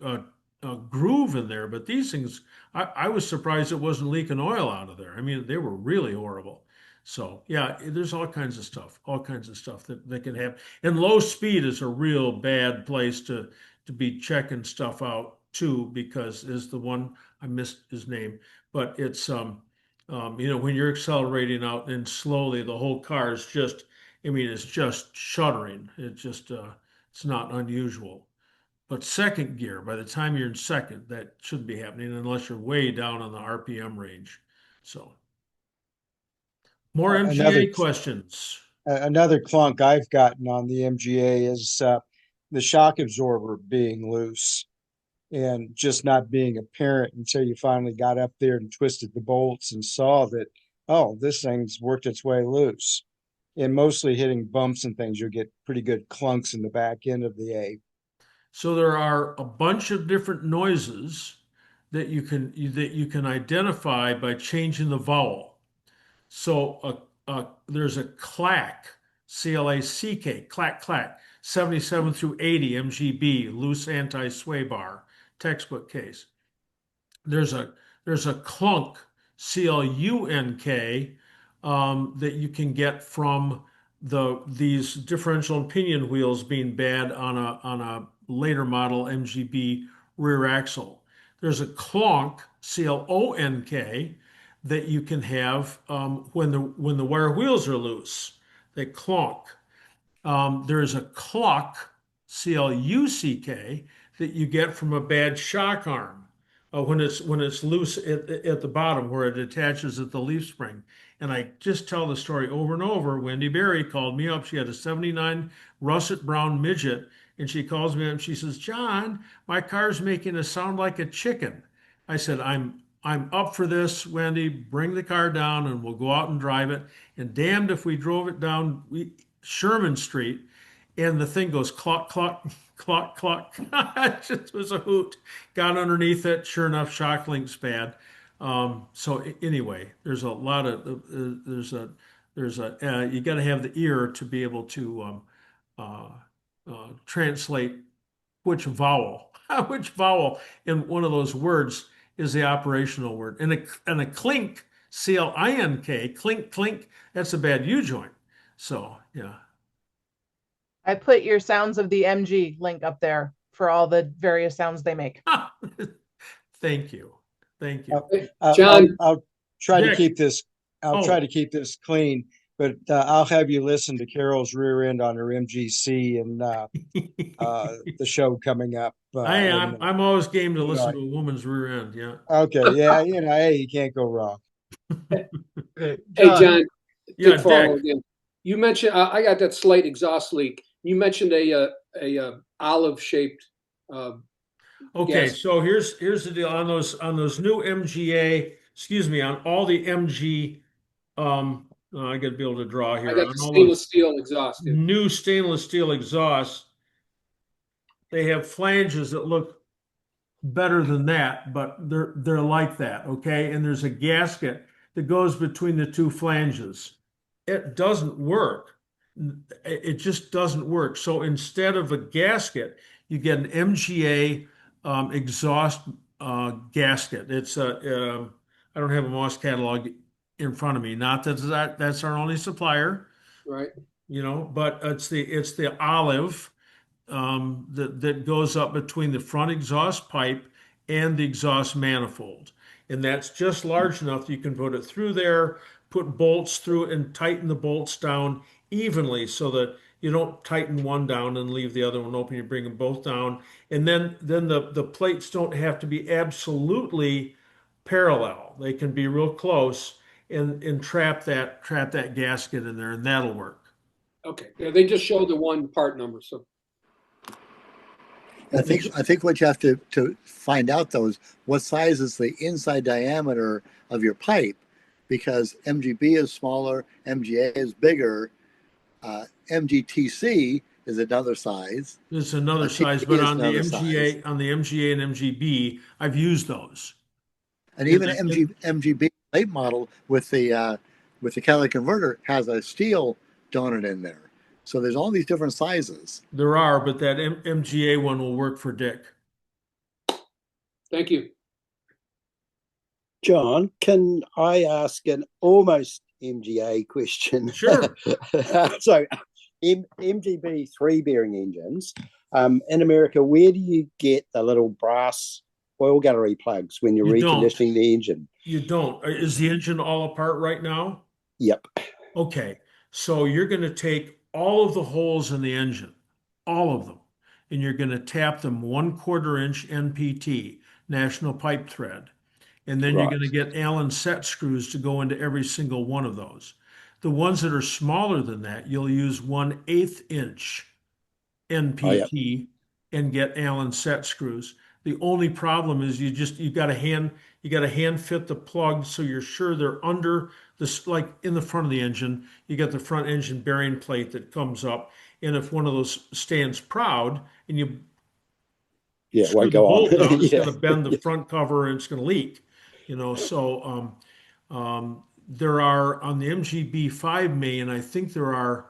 a groove in there, but these things, I was surprised it wasn't leaking oil out of there. I mean, they were really horrible. So yeah, there's all kinds of stuff that can happen. And low speed is a real bad place to be checking stuff out too, because is the one I missed his name, but it's when you're accelerating out and slowly, the whole car is just, I mean, it's just shuddering. It's not unusual. But second gear, by the time you're in second, that shouldn't be happening unless you're way down on the RPM range. So, more Another MGA questions. another clunk I've gotten on the MGA is the shock absorber being loose and just not being apparent until you finally got up there and twisted the bolts and saw that, oh, this thing's worked its way loose. And mostly hitting bumps and things, you'll get pretty good clunks in the back end of the A. So there are a bunch of different noises that you can identify by changing the vowel. So there's a clack, CLACK, clack clack, 77 through 80 MGB, loose anti-sway bar, textbook case. There's a clunk, CLUNK, that you can get from these differential and pinion wheels being bad on a later model MGB rear axle. There's a clonk, CLONK, that you can have when the wire wheels are loose. They clonk. There's a clock, CLUCK, that you get from a bad shock arm when it's loose at the bottom where it attaches at the leaf spring. And I just tell the story over and over. Wendy Berry called me up. She had a 79 russet brown midget, and she calls me up and she says, "John, my car's making a sound like a chicken." I said, I'm up for this, Wendy. Bring the car down and we'll go out and drive it. And damned if we drove it down Sherman Street and the thing goes clock, clock, clock, clock. It just was a hoot. Got underneath it. Sure enough, shock link's bad. Anyway, there's a lot of you got to have the ear to be able to translate which vowel, which vowel in one of those words is the operational word. And a clink, C-L-I-N-K, clink, clink, that's a bad U joint. So, yeah. I put your sounds of the MG link up there for all the various sounds they make. Thank you. Thank you. John, I'll try Dick. to keep this. I'll Oh. try to keep this clean, but I'll have you listen to Carol's rear end on her MGC and the show coming up. I'm always game to you listen know, to a woman's rear end. Yeah. Okay, yeah, hey, you can't go wrong. Okay, Hey, John, John, Yeah, Dick Farlow Dick. again. You mentioned I got that slight exhaust leak. You mentioned a olive shaped. Okay, Yes. so here's the deal on those new MGA, excuse me, on all the MG I gotta be able to draw I here. got On the all stainless those steel exhaust. Yeah. new stainless steel exhausts, they have flanges that look better than that, but they're like that, okay? And there's a gasket that goes between the two flanges. It doesn't work. It just doesn't work. So instead of a gasket, you get an MGA exhaust gasket. It's I don't have a Moss catalog in front of me. Not that that's our only supplier, Right. but it's the olive that goes up between the front exhaust pipe and the exhaust manifold. And that's just large enough you can put it through there, put bolts through it, and tighten the bolts down evenly so that you don't tighten one down and leave the other one open. You bring them both down. And then the plates don't have to be absolutely parallel. They can be real close and trap that gasket in there, and that'll work. Okay. Yeah, they just showed the one part number. So I think what you have to find out though is what size is the inside diameter of your pipe, because MGB is smaller, MGA is bigger. MGTC is another size. It's another size, TB but is on the another size. MGA and MGB, I've used those. And And even MGB late model with the catalytic converter has a steel donut in there. So there's all these different sizes. There are, but that MGA one will work for Dick. Thank you. John, can I ask an almost MGA question? Sure. So, MGB 3-bearing engines, in America, where do you get the little brass oil gallery plugs when you're reconditioning the engine? You don't. Is the engine all apart right now? Yep. Okay. So you're going to take all of the holes in the engine, all of them, and you're going to tap them 1/4 inch NPT, National Pipe Thread. And then you're going to get Allen set screws to go into every single one of those. The ones that are smaller than that, you'll use 1/8 inch NPT and get Allen set screws. The only problem is you got to hand fit the plugs so you're sure they're under this, like in the front of the engine. You got the front engine bearing plate that comes up, and if one of those stands proud and you it screw won't the go bolt on. down, it's going to bend the front cover and it's going to leak. So there are on the MGB5 main, I think there are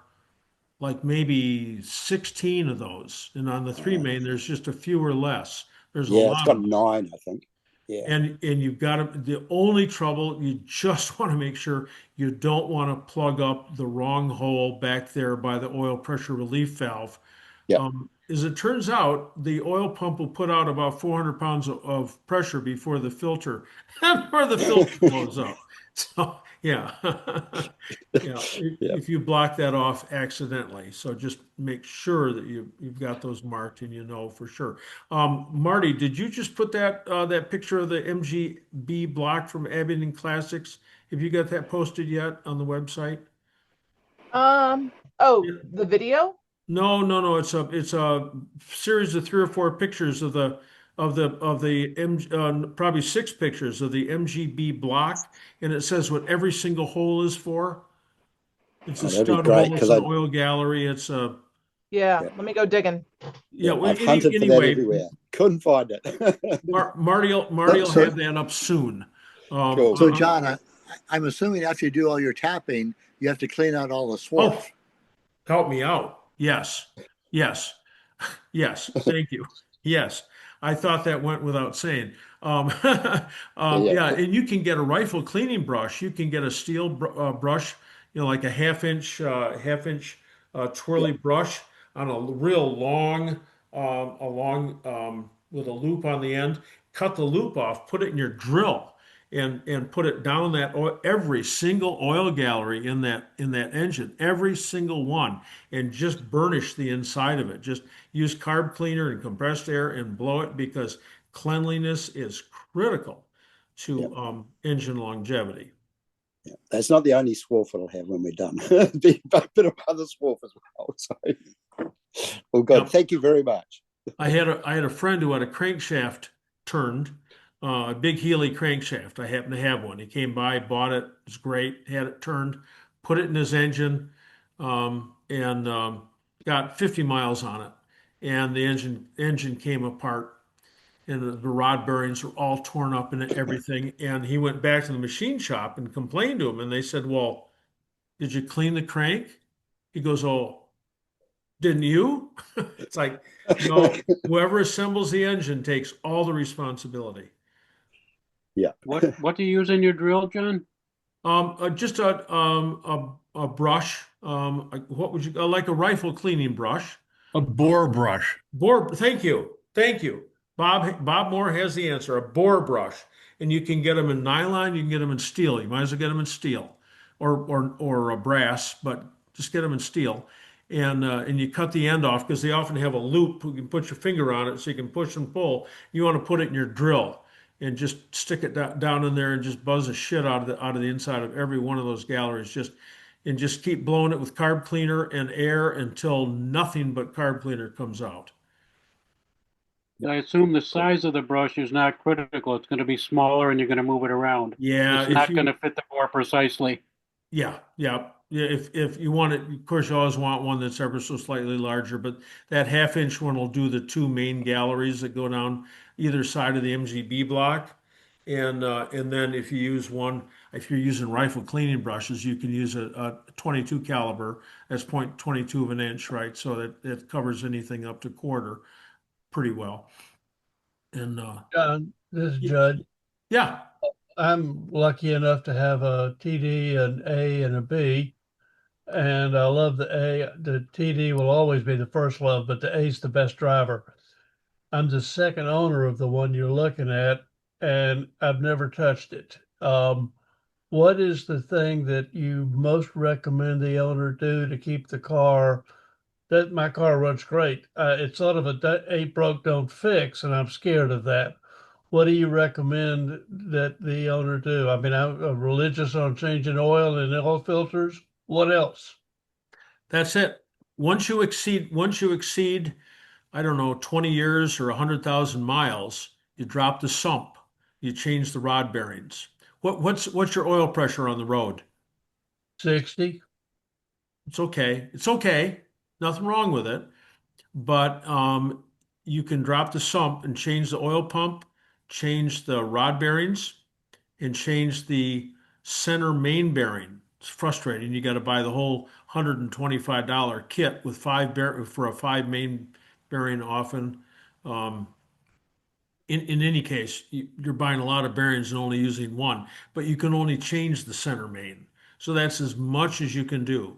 like maybe 16 of those, and on the 3 main, there's just a few or less. There's a lot. It's got 9, I think. Yeah. And you've got to, the only trouble, you just want to make sure you don't want to plug up the wrong hole back there by the oil pressure relief valve. As it turns out, the oil pump will put out about 400 pounds of pressure before the filter blows up. So yeah, if you block that off accidentally, so just make sure that you've got those marked and you know for sure. Marty, did you just put that picture of the MGB block from Abington Classics? Have you got that posted yet on the website? The video? No. It's a series of 3 or 4 pictures of the probably 6 pictures of the MGB block, and it says what every single hole is for. It's a stud hole. It's an oil gallery. It's a let me go digging. I've hunted for that everywhere. Couldn't find it. Marty will have that up soon. Cool. So John, I'm assuming after you do all your tapping, you have to clean out all the swarf. Help me out. Yes. Thank you. Yes. I thought that went without saying. And you can get a rifle cleaning brush. You can get a steel brush, like a half-inch twirly brush on a real long, with a loop on the end. Cut the loop off, put it in your drill, and put it down every single oil gallery in that engine, every single one, and just burnish the inside of it. Just use carb cleaner and compressed air and blow it, because cleanliness is critical to engine longevity. That's not the only swarf it'll have when we're done. Be a bit of other swarf as well. So, well, good. Thank you very much. I had a friend who had a crankshaft turned. A big Healy crankshaft. I happen to have one. He came by, bought it. It was great. Had it turned, put it in his engine, and got 50 miles on it. And the engine came apart, and the rod bearings were all torn up and everything. And he went back to the machine shop and complained to them. And they said, "Well, did you clean the crank?" He goes, "Oh, didn't you?" It's like, no, whoever assembles the engine takes all the responsibility. Yeah. What do you use in your drill, John? Just a brush. What would you like? A rifle cleaning brush. A bore brush. Thank you. Bob Moore has the answer. A bore brush, and you can get them in nylon. You can get them in steel. You might as well get them in steel, or a brass, but just get them in steel. And you cut the end off, because they often have a loop. You can put your finger on it so you can push and pull. You want to put it in your drill and just stick it down in there and just buzz the shit out of the inside of every one of those galleries. Just keep blowing it with carb cleaner and air until nothing but carb cleaner comes out. I assume the size of the brush is not critical. It's going to be smaller and you're going to move it around. Yeah. It's not going to fit the bore precisely. Yeah. Yeah, if you want it, of course, you always want one that's ever so slightly larger, but that half-inch one will do the two main galleries that go down either side of the MGB block. And then if you use one, if you're using rifle cleaning brushes, you can use a 22 caliber. That's .22 of an inch, right? So that it covers anything up to quarter pretty well. And John, this is Judd. yeah, I'm lucky enough to have a TD, an A, and a B. And I love the A. The TD will always be the first love, but the A is the best driver. I'm the second owner of the one you're looking at, and I've never touched it. What is the thing that you most recommend the owner do to keep the car? That my car runs great. It's sort of a ain't broke, don't fix, and I'm scared of that. What do you recommend that the owner do? I mean, I'm religious on changing oil and oil filters. What else? that's it. Once you exceed, I don't know, 20 years or 100,000 miles, you drop the sump, you change the rod bearings. What's your oil pressure on the road? 60. It's okay. It's okay. Nothing wrong with it. But you can drop the sump and change the oil pump, change the rod bearings, and change the center main bearing. It's frustrating. You got to buy the whole $125 kit with for a five main bearing often. Um, in any case, you're buying a lot of bearings and only using one, but you can only change the center main. So that's as much as you can do.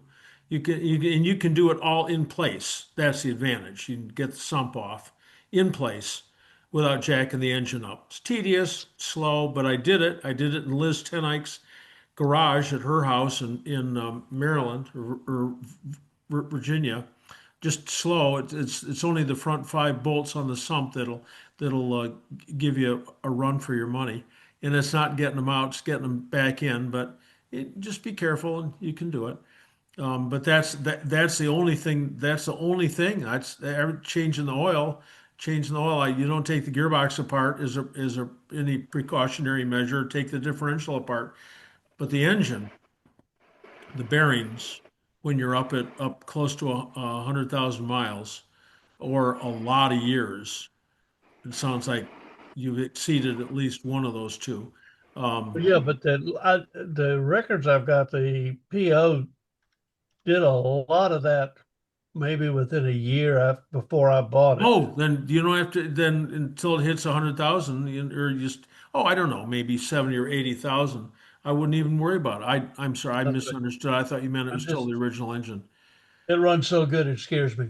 And you can do it all in place. That's the advantage. You can get the sump off in place without jacking the engine up. It's tedious, slow, but I did it. I did it in Liz Tenike's garage at her house in Maryland or Virginia. Just slow. It's only the front five bolts on the sump that'll give you a run for your money, and it's not getting them out; it's getting them back in. But just be careful, and you can do it. But that's the only thing. That's the only thing. That's changing the oil. Changing the oil. You don't take the gearbox apart as any precautionary measure. Take the differential apart, but the engine, the bearings, when you're up close to 100,000 miles or a lot of years, it sounds like you've exceeded at least one of those two. Yeah, but the records I've got, the PO did a lot of that maybe within a year before I bought it. Oh, then you don't have to then until it hits 100,000 or just I don't know, maybe 70 or 80,000. I wouldn't even worry about it. I'm sorry, I Okay. misunderstood. I thought you meant it I'm was still just, the original engine. it runs so good it scares me.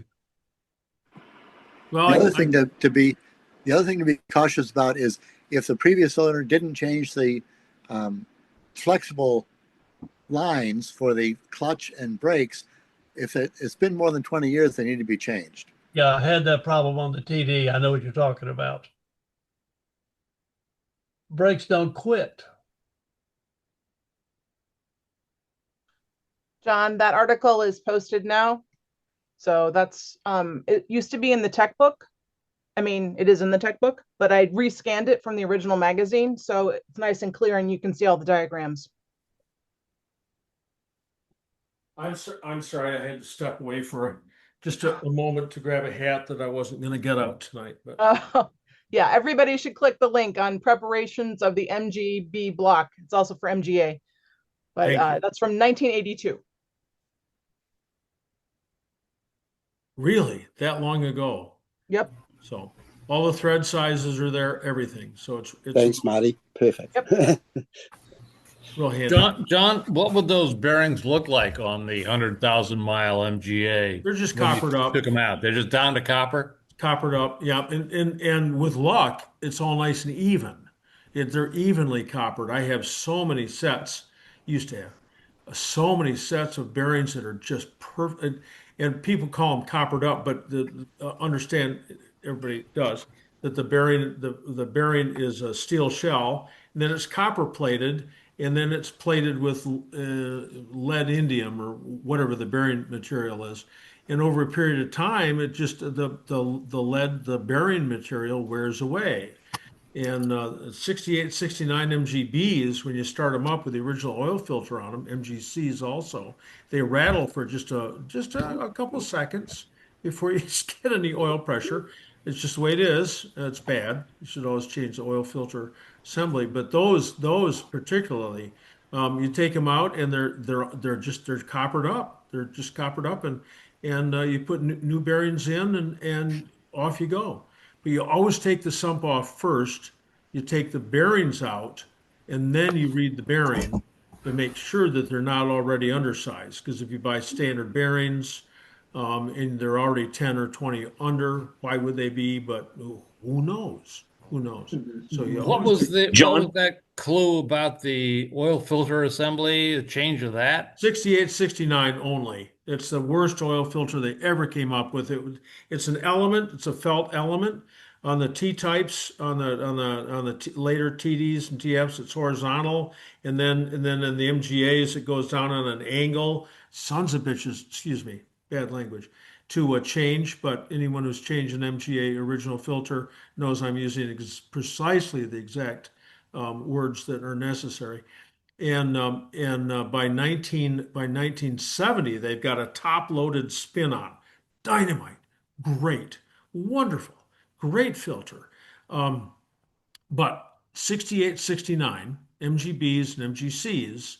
Well, The other thing the other thing to be cautious about is if the previous owner didn't change the flexible lines for the clutch and brakes, if it's been more than 20 years, they need to be changed. Yeah, I had that problem on the TD. I know what you're talking about. Brakes don't quit. John, that article is posted now. So that's it used to be in the tech book. I mean, it is in the tech book, but I rescanned it from the original magazine. So it's nice and clear and you can see all the diagrams. I'm sorry, I had to step away for just a moment to grab a hat that I wasn't going to get out tonight. But Yeah, everybody should click the link on preparations of the MGB block. It's also for MGA, but that's from 1982. really, that long ago. Yep. So all the thread sizes are there, everything. So it's Thanks, Marty. Perfect. Yep. real handy. John, what would those bearings look like on the 100,000 mile MGA? They're just when you coppered up. Took them out. They're just down to copper. Coppered up, yeah, and with luck, it's all nice and even. They're evenly coppered. I have so many sets, used to have so many sets of bearings that are just perfect. And people call them coppered up, but understand everybody does that the bearing is a steel shell, and then it's copper plated, and then it's plated with lead indium or whatever the bearing material is. And over a period of time, it just the bearing material wears away. And 68, 69 MGBs, when you start them up with the original oil filter on them, MGCs also, they rattle for just a couple seconds before you get any oil pressure. It's just the way it is. It's bad. You should always change the oil filter assembly. But those particularly, you take them out and they're coppered up. They're just coppered up, and you put new bearings in, and off you go. But you always take the sump off first. You take the bearings out, and then you read the bearing to make sure that they're not already undersized. Because if you buy standard bearings, and they're already 10 or 20 under, why would they be? But who knows? Who knows? So you What always was take that clue about the oil filter assembly, the change of that? 68, 69 only. It's the worst oil filter they ever came up with. It's an element. It's a felt element on the T types, on the later TDs and TFs. It's horizontal, and then in the MGAs it goes down on an angle. Sons of bitches. Excuse me, bad language. To change, but anyone who's changed an MGA original filter knows I'm using precisely the exact words that are necessary. And by 1970, they've got a top-loaded spin-on. Dynamite, great, wonderful, great filter. Um, but 68, 69 MGBs and MGCs,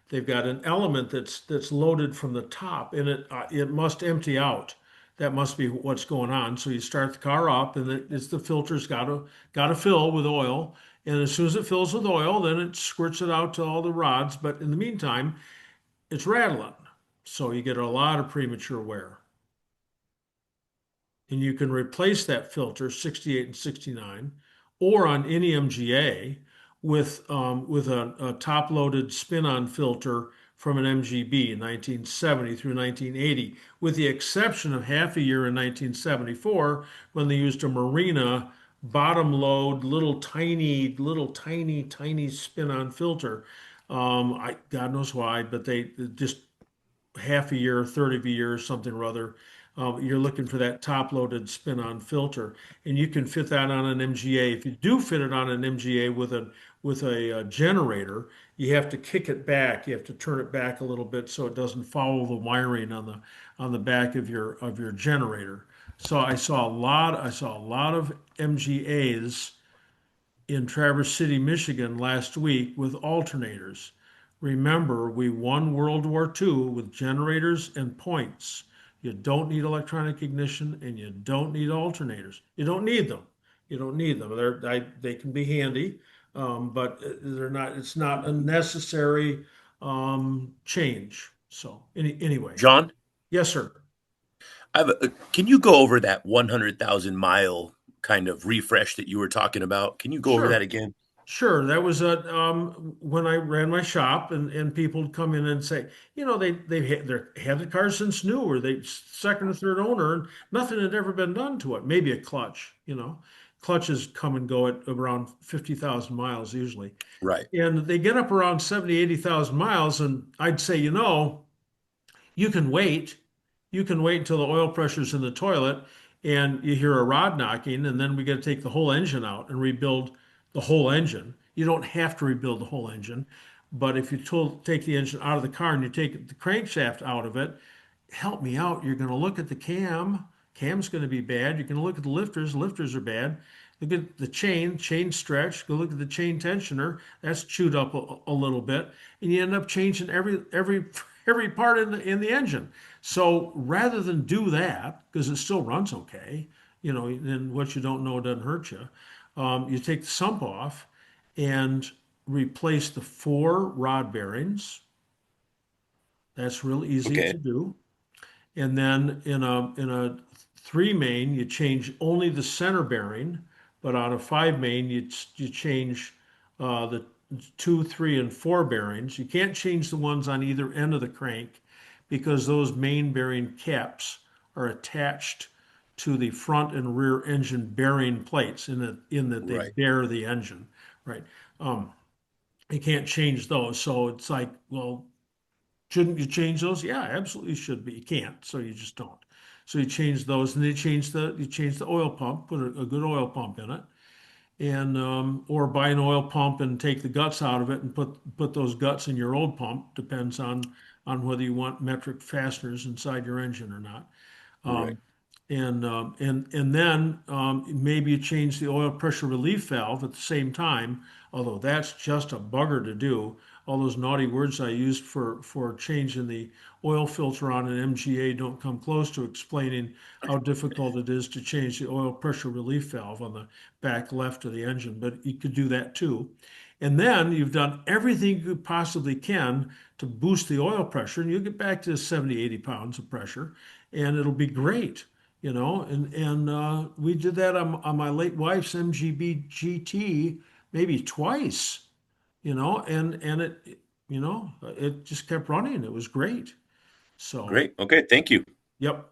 they've got an element that's loaded from the top, and it must empty out. That must be what's going on. So you start the car up, and it's the filter's got to fill with oil. And as soon as it fills with oil, then it squirts it out to all the rods. But in the meantime, it's rattling. So you get a lot of premature wear. And you can replace that filter 68 and 69 or on any MGA with a top-loaded spin-on filter from an MGB in 1970 through 1980, with the exception of half a year in 1974 when they used a Marina bottom load little tiny spin-on filter. God knows why, but they just half a year, third of a year, or something or other. You're looking for that top-loaded spin-on filter, and you can fit that on an MGA. If you do fit it on an MGA with a generator, you have to kick it back. You have to turn it back a little bit so it doesn't foul the wiring on the back of your generator. So I saw a lot of MGAs in Traverse City, Michigan last week with alternators. Remember, we won World War II with generators and points. You don't need electronic ignition and you don't need alternators. You don't need them. You don't need them. They can be handy, but they're not. It's not a necessary change. So anyway, John, yes, sir. can you go over that 100,000 mile kind of refresh that you were talking about? Can you go over Sure. that again? Sure, that was when I ran my shop, and people would come in and say, had the car since new, or they second or third owner, and nothing had ever been done to it. Maybe a clutch, clutches come and go at around 50,000 miles usually, Right. and they get up around 70, 80,000 miles, and I'd say, you can wait. You can wait until the oil pressure's in the toilet and you hear a rod knocking, and then we got to take the whole engine out and rebuild the whole engine. You don't have to rebuild the whole engine, but if you take the engine out of the car and you take the crankshaft out of it, help me out. You're going to look at the cam. Cam's going to be bad. You're going to look at the lifters. Lifters are bad. Look at the chain stretch. Go look at the chain tensioner. That's chewed up a little bit, and you end up changing every part in the engine. So rather than do that, because it still runs okay, and what you don't know doesn't hurt you, you take the sump off and replace the 4 rod bearings. That's real easy Okay. to do. And then in a 3 main, you change only the center bearing, but on a 5 main, you change the 2, 3, and 4 bearings. You can't change the ones on either end of the crank because those main bearing caps are attached to the front and rear engine bearing plates in that they Right. bear the engine, right? You can't change those. So it's like, well, shouldn't you change those? Yeah, absolutely should, but you can't, so you just don't. So you change those, and you change the oil pump, put a good oil pump in it, and or buy an oil pump and take the guts out of it and put those guts in your old pump. Depends on whether you want metric fasteners inside your engine or not. Right. Um, and then maybe you change the oil pressure relief valve at the same time, although that's just a bugger to do. All those naughty words I used for changing the oil filter on an MGA don't come close to explaining how difficult it is to change the oil pressure relief valve on the back left of the engine, but you could do that too. And then you've done everything you possibly can to boost the oil pressure, and you'll get back to 70, 80 pounds of pressure, and it'll be great. And we did that on my late wife's MGB GT maybe twice, and it just kept running. It was great. So, Great. Okay. Thank you. yep.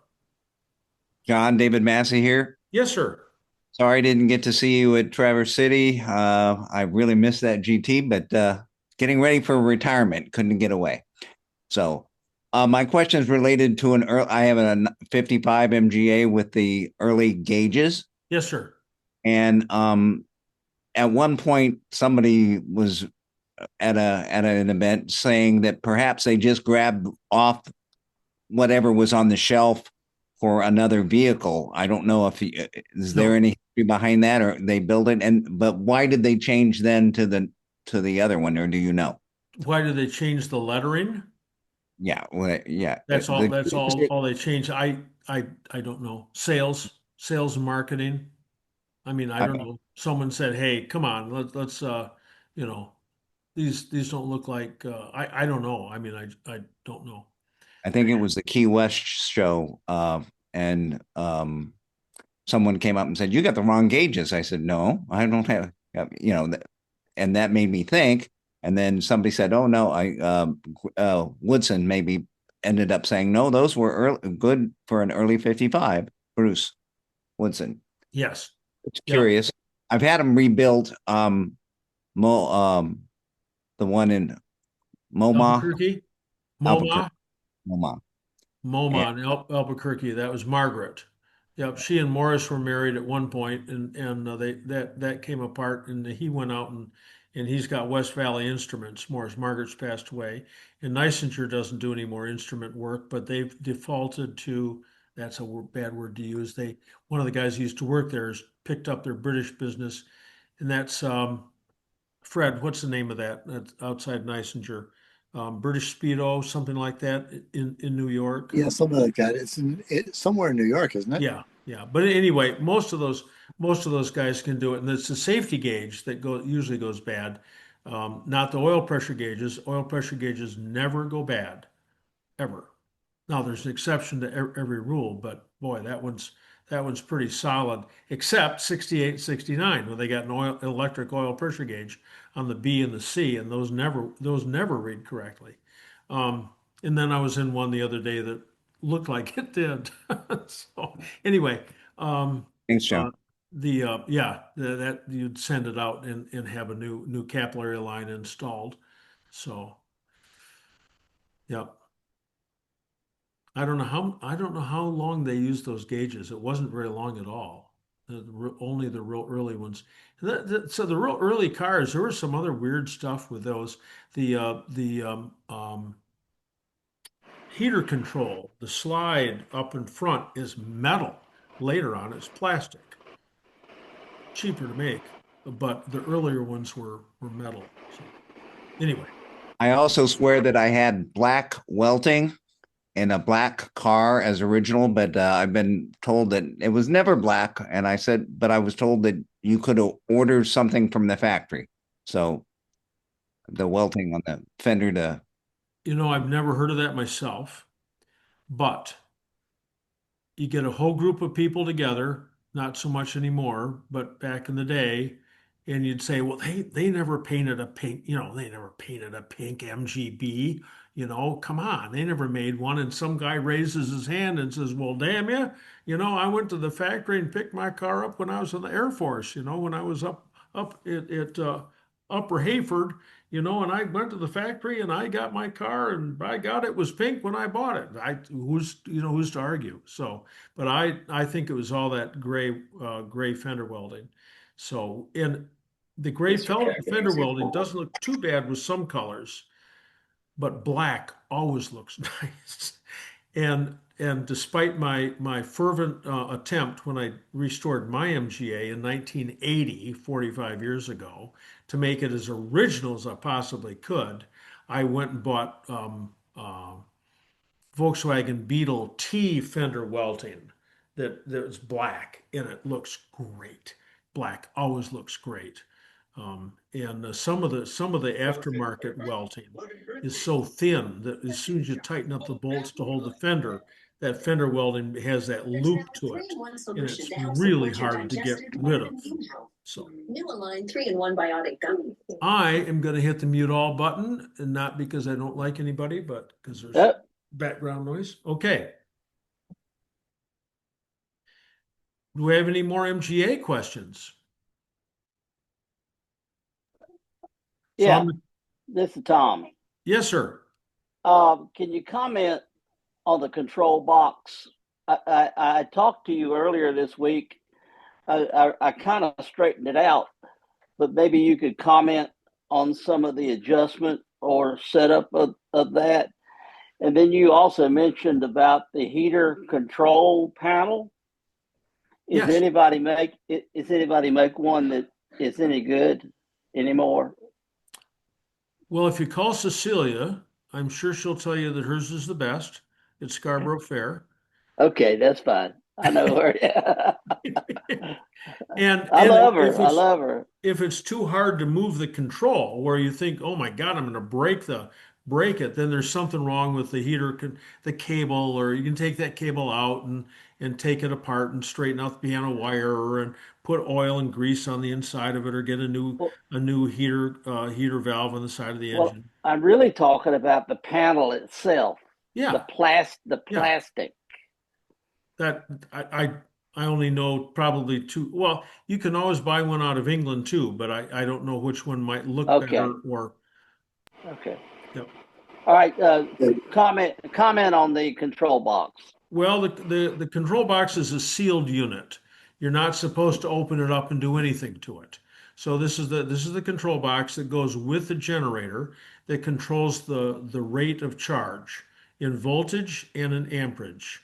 John, David Massey here. Yes, sir. Sorry I didn't get to see you at Traverse City. I really missed that GT, but getting ready for retirement, couldn't get away. So my question is related to I have a 55 MGA with the early gauges. Yes, sir. And at one point, somebody was at an event saying that perhaps they just grabbed off whatever was on the shelf for another vehicle. I don't know if is there any history behind that, or they built it, but why did they change then to the other one, or do you know? Why did they change the lettering? Yeah, well, yeah. That's all. That's all they changed. I don't know. Sales and marketing. I mean, I don't know. Someone said, "Hey, come on, let's these don't look like." I don't know. I mean, I don't know. I think it was the Key West show, and someone came up and said, "You got the wrong gauges." I said, "No, I don't have." And that made me think. And then somebody said, "Oh no, Woodson maybe ended up saying no, those were good for an early 55." Bruce Woodson. Yes. It's curious. I've had them rebuilt. The one in MoMA. Albuquerque? MoMA. MoMA in Albuquerque. That was Margaret. Yep, she and Morris were married at one point, and that came apart, and he went out and he's got West Valley Instruments. Margaret's passed away, and Neisinger doesn't do any more instrument work, but they've defaulted to, that's a bad word to use. One of the guys who used to work there has picked up their British business, and that's Fred. What's the name of that? That's outside Neisinger. British Speedo, something like that in New York. Yeah, something like that. It's somewhere in New York, isn't it? Yeah. But anyway, most of those guys can do it, and it's the safety gauge that usually goes bad, not the oil pressure gauges. Oil pressure gauges never go bad, ever. Now there's an exception to every rule, but boy, that one's pretty solid, except 68, 69, where they got an electric oil pressure gauge on the B and the C, and those never read correctly. And then I was in one the other day that looked like it did. So anyway, Thanks, John. that you'd send it out and have a new capillary line installed. So yeah. I don't know how long they used those gauges. It wasn't very long at all. Only the real early ones. So the real early cars, there was some other weird stuff with those. The heater control, the slide up in front is metal. Later on, it's plastic. Cheaper to make, but the earlier ones were metal. So anyway. I also swear that I had black welting in a black car as original, but I've been told that it was never black. And I said, but I was told that you could order something from the factory. So the welting on the fender I've never heard of that myself, but you get a whole group of people together, not so much anymore, but back in the day, and you'd say, well, they never painted a pink, they never painted a pink MGB. Come on, they never made one. And some guy raises his hand and says, well, damn you, I went to the factory and picked my car up when I was in the Air Force, when I was up at Upper Hayford, and I went to the factory and I got my car, and by God, it was pink when I bought it. Who's to argue? So, but I think it was all that gray fender welding. So, and the gray fender welding doesn't look too bad with some colors, but black always looks nice. And despite my fervent attempt when I restored my MGA in 1980, 45 years ago, to make it as original as I possibly could, I went and bought Volkswagen Beetle T fender welting that's black, and it looks great. Black always looks great. And some of the aftermarket welting is so thin that as soon as you tighten up the bolts to hold the fender, that fender welding has that loop to it, and it's really hard to get rid of. So I am going to hit the mute all button, and not because I don't like anybody, but because there's background noise. Okay. Do we have any more MGA questions? Yeah, this is Tom. Yes, sir. Can you comment on the control box? I talked to you earlier this week. I kind of straightened it out, but maybe you could comment on some of the adjustment or setup of that. And then you also mentioned about the heater control panel. Is anybody make one that is any good anymore? Well, if you call Cecilia, I'm sure she'll tell you that hers is the best. It's Scarborough Fair. Okay, that's fine. I know her. And I love her. I love her. If it's too hard to move the control, where you think, "Oh my God, I'm going to break it," then there's something wrong with the heater, the cable, or you can take that cable out and take it apart and straighten out the piano wire and put oil and grease on the inside of it, or get a new heater valve on the side of the engine. I'm really talking about the panel itself. Yeah. The plastic. That I only know probably two. Well, you can always buy one out of England too, but I don't know which one might look better or. Okay. Yep. All right. Comment on the control box. Well, the control box is a sealed unit. You're not supposed to open it up and do anything to it. So this is the control box that goes with the generator that controls the rate of charge in voltage and in amperage.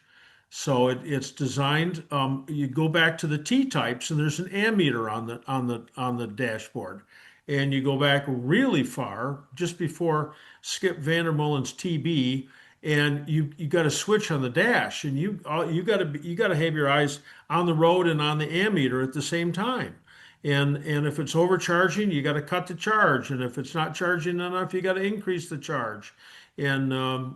So it's designed. You go back to the T types, and there's an ammeter on the dashboard, and you go back really far, just before Skip Vandermolen's TB, and you got a switch on the dash, and you got to have your eyes on the road and on the ammeter at the same time. And if it's overcharging, you got to cut the charge, and if it's not charging enough, you got to increase the charge. And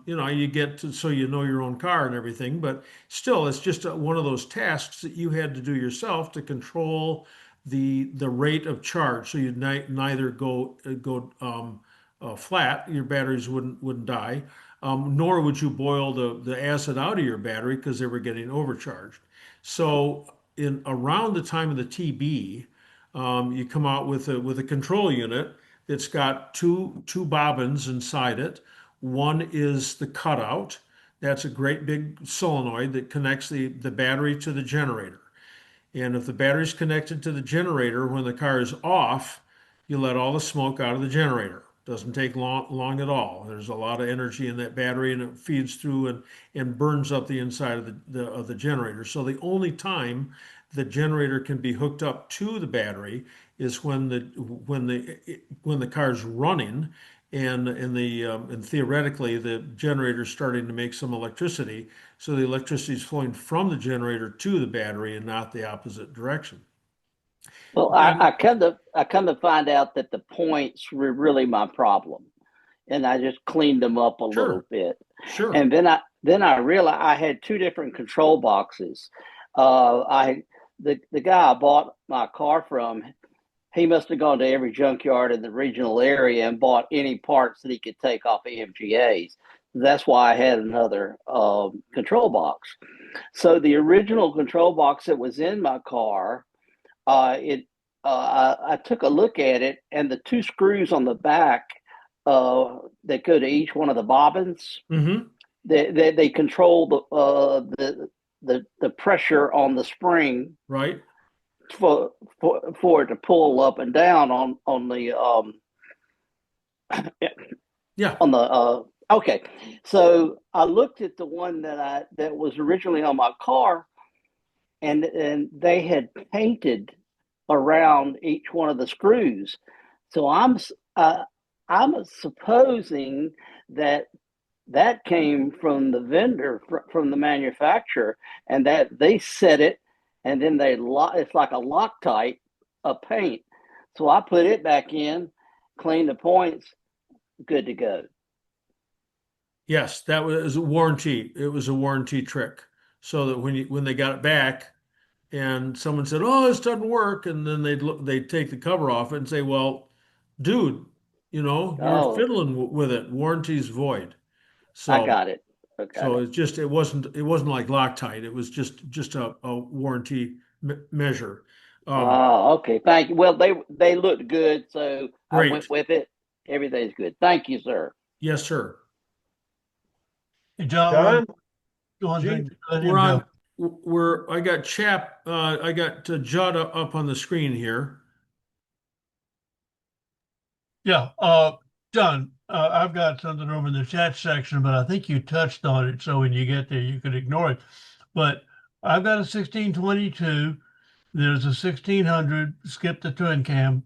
you get to, so you know your own car and everything, but still, it's just one of those tasks that you had to do yourself to control the rate of charge, so you'd neither go flat, your batteries wouldn't die, nor would you boil the acid out of your battery because they were getting overcharged. So in around the time of the TB, you come out with a control unit that's got two bobbins inside it. One is the cutout. That's a great big solenoid that connects the battery to the generator. And if the battery's connected to the generator when the car is off, you let all the smoke out of the generator. Doesn't take long at all. There's a lot of energy in that battery, and it feeds through and burns up the inside of the generator. So the only time the generator can be hooked up to the battery is when the car's running, and theoretically the generator's starting to make some electricity. So the electricity is flowing from the generator to the battery and not the opposite direction. Well, I come to find out that the points were really my problem, and I just cleaned them up a little bit. Sure. And then I realized I had two different control boxes. The guy I bought my car from, he must have gone to every junkyard in the regional area and bought any parts that he could take off of MGAs. That's why I had another control box. So the original control box that was in my car, I took a look at it, and the two screws on the back that go to each one of the bobbins, they control the pressure on the spring, right, for it to pull up and down on the Yeah. on the okay. So I looked at the one that was originally on my car, and they had painted around each one of the screws. So I'm supposing that that came from the vendor, from the manufacturer, and that they set it, and then it's like a Loctite of paint. So I put it back in, cleaned the points, good to go. Yes, that was a warranty. It was a warranty trick. So that when they got it back and someone said, "Oh, this doesn't work," and then they'd take the cover off it and say, "Well, dude, you're Oh, fiddling with it. Warranty's void." I So got it. I got so it. it wasn't like Loctite. It was just a warranty measure. Oh, okay. Thank you. Well, they looked good, so I Great. went with it. Everything's good. Thank you, sir. Yes, sir. Hey, John, John? go on, Gene? let We're him on. go. I got Judd up on the screen here. Yeah, John, I've got something over in the chat section, but I think you touched on it. So when you get there, you could ignore it. But I've got a 1622. There's a 1600, skip the twin cam,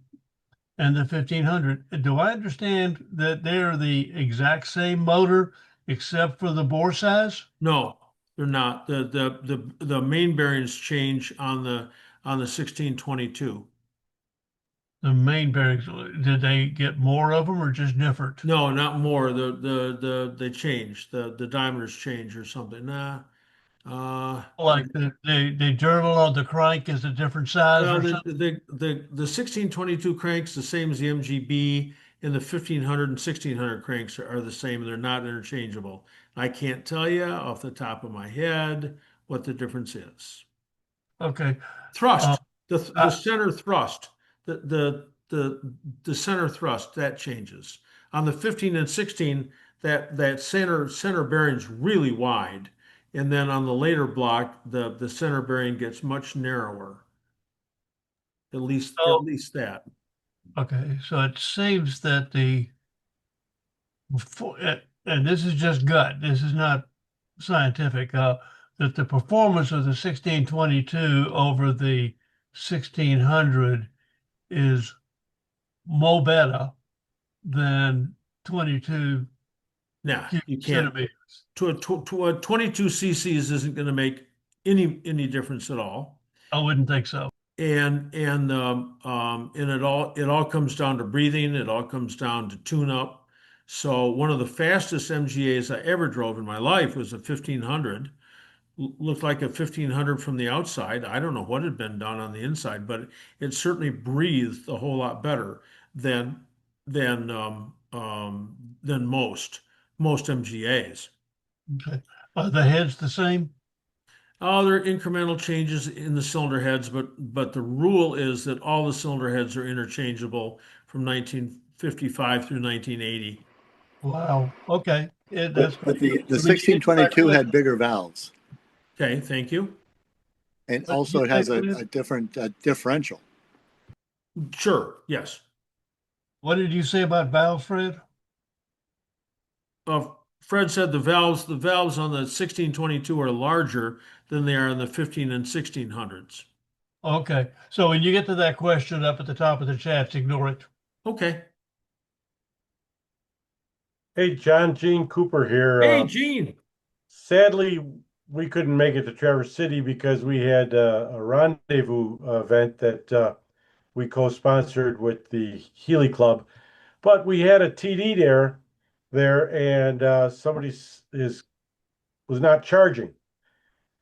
and the 1500. Do I understand that they're the exact same motor except for the bore size? No, they're not. The main bearings change on the 1622. The main bearings, did they get more of them or just different? No, not more. They change. The diameters change or something. Nah. Like the journal on the crank is a different size Well, or the something? the 1622 cranks the same as the MGB, and the 1500 and 1600 cranks are the same, and they're not interchangeable. I can't tell you off the top of my head what the difference is. Okay. Thrust, the I- center thrust, the center thrust that changes. On the 15 and 16, that center bearing's really wide, and then on the later block, the center bearing gets much narrower. At So, least that. okay, so it seems that and this is just gut, this is not scientific, that the performance of the 1622 over the 1600 is more better than 22 Nah, cubic you can't. centimeters. To a 22 cc's isn't going to make any difference at all. I wouldn't think so. And it all comes down to breathing. It all comes down to tune up. So one of the fastest MGAs I ever drove in my life was a 1500. Looked like a 1500 from the outside. I don't know what had been done on the inside, but it certainly breathed a whole lot better than than um, than most MGAs. Okay. Are the heads the same? Oh, there are incremental changes in the cylinder heads, but the rule is that all the cylinder heads are interchangeable from 1955 through 1980. Wow. Okay. That's But the let me get into my 1622 had question. bigger valves, Okay, thank you. and What did also you it say, has a Fred? different differential. Sure, yes. What did you say about valves, Fred? Fred said the valves on the 1622 are larger than they are in the 15 and 1600s. Okay. So when you get to that question up at the top of the chat, ignore it. Okay. Hey, John, Gene Cooper here. Hey, Gene. Sadly, we couldn't make it to Traverse City because we had a rendezvous event that we co-sponsored with the Healy Club. But we had a TD there, and somebody was not charging.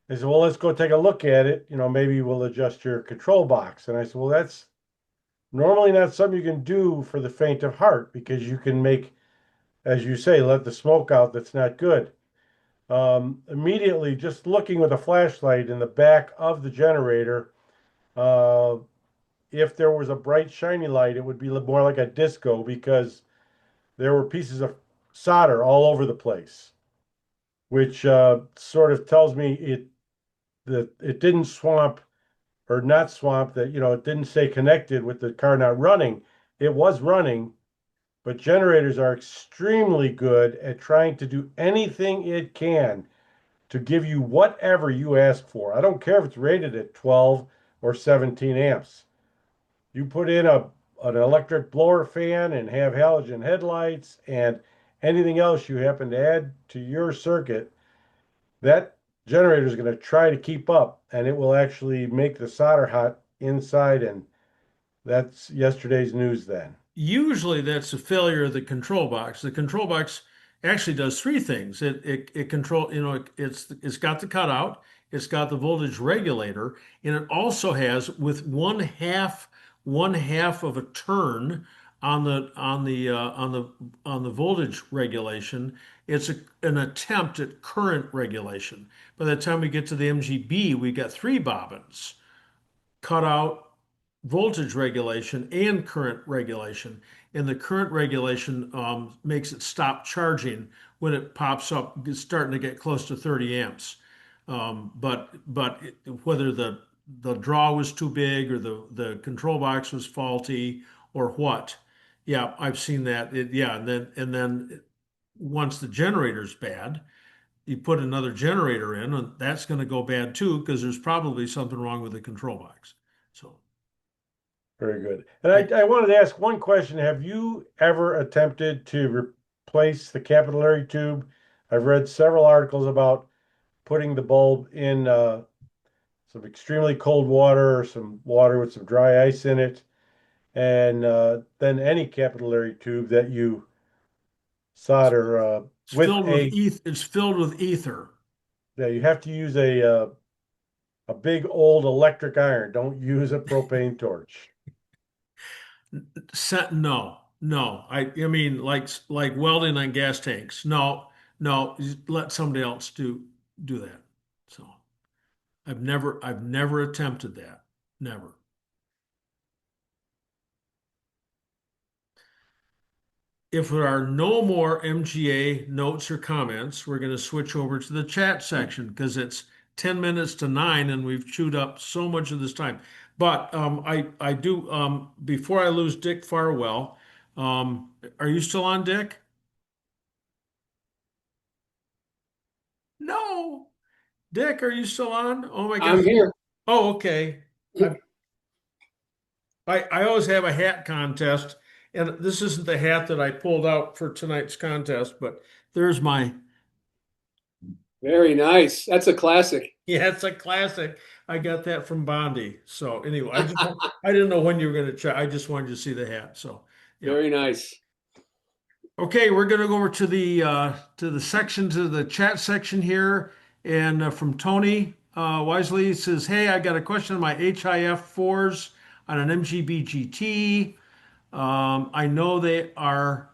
They said, "Well, let's go take a look at it. Maybe we'll adjust your control box." And I said, "Well, that's normally not something you can do for the faint of heart because you can make, as you say, let the smoke out. That's not good." Immediately, just looking with a flashlight in the back of the generator, uh, if there was a bright, shiny light, it would be more like a disco because there were pieces of solder all over the place, which sort of tells me that it didn't swamp or not swamped, that, it didn't stay connected with the car not running. It was running, but generators are extremely good at trying to do anything it can to give you whatever you ask for. I don't care if it's rated at 12 or 17 amps. You put in an electric blower fan and have halogen headlights and anything else you happen to add to your circuit, that generator is going to try to keep up, and it will actually make the solder hot inside, and that's yesterday's news then. Usually that's a failure of the control box. The control box actually does three things. It control, it's got the cutout, it's got the voltage regulator, and it also has with one half of a turn on the voltage regulation. It's an attempt at current regulation. By the time we get to the MGB, we got three bobbins: cutout, voltage regulation, and current regulation. And the current regulation makes it stop charging when it pops up. It's starting to get close to 30 amps. But whether the draw was too big or the control box was faulty or what, yeah, I've seen that. Yeah, and then once the generator's bad, you put another generator in, and that's going to go bad too because there's probably something wrong with the control box. So. Very good. And I wanted to ask one question. Have you ever attempted to replace the capillary tube? I've read several articles about putting the bulb in some extremely cold water or some water with some dry ice in it, and then any capillary tube that you solder It's filled with ether. Yeah, you have to use a big old electric iron. Don't use a propane torch. No, no. I mean, like welding on gas tanks. No, no. Let somebody else do that. So I've never attempted that. Never. If there are no more MGA notes or comments, we're going to switch over to the chat section because it's 10 minutes to 9 and we've chewed up so much of this time. But I do, before I lose Dick Farwell, are you still on, Dick? No. Dick, are you still on? Oh my God. I'm here. Oh, okay. I always have a hat contest, and this isn't the hat that I pulled out for tonight's contest, but there's my. Very nice. That's a classic. Yeah, it's a classic. I got that from Bondi. So anyway, I didn't know when you were going to check. I just wanted you to see the hat. So yeah. Very nice. Okay, we're going to go over to the chat section here, and from Tony Wisely, he says, "Hey, I got a question on my HIF fours on an MGB GT. I know they are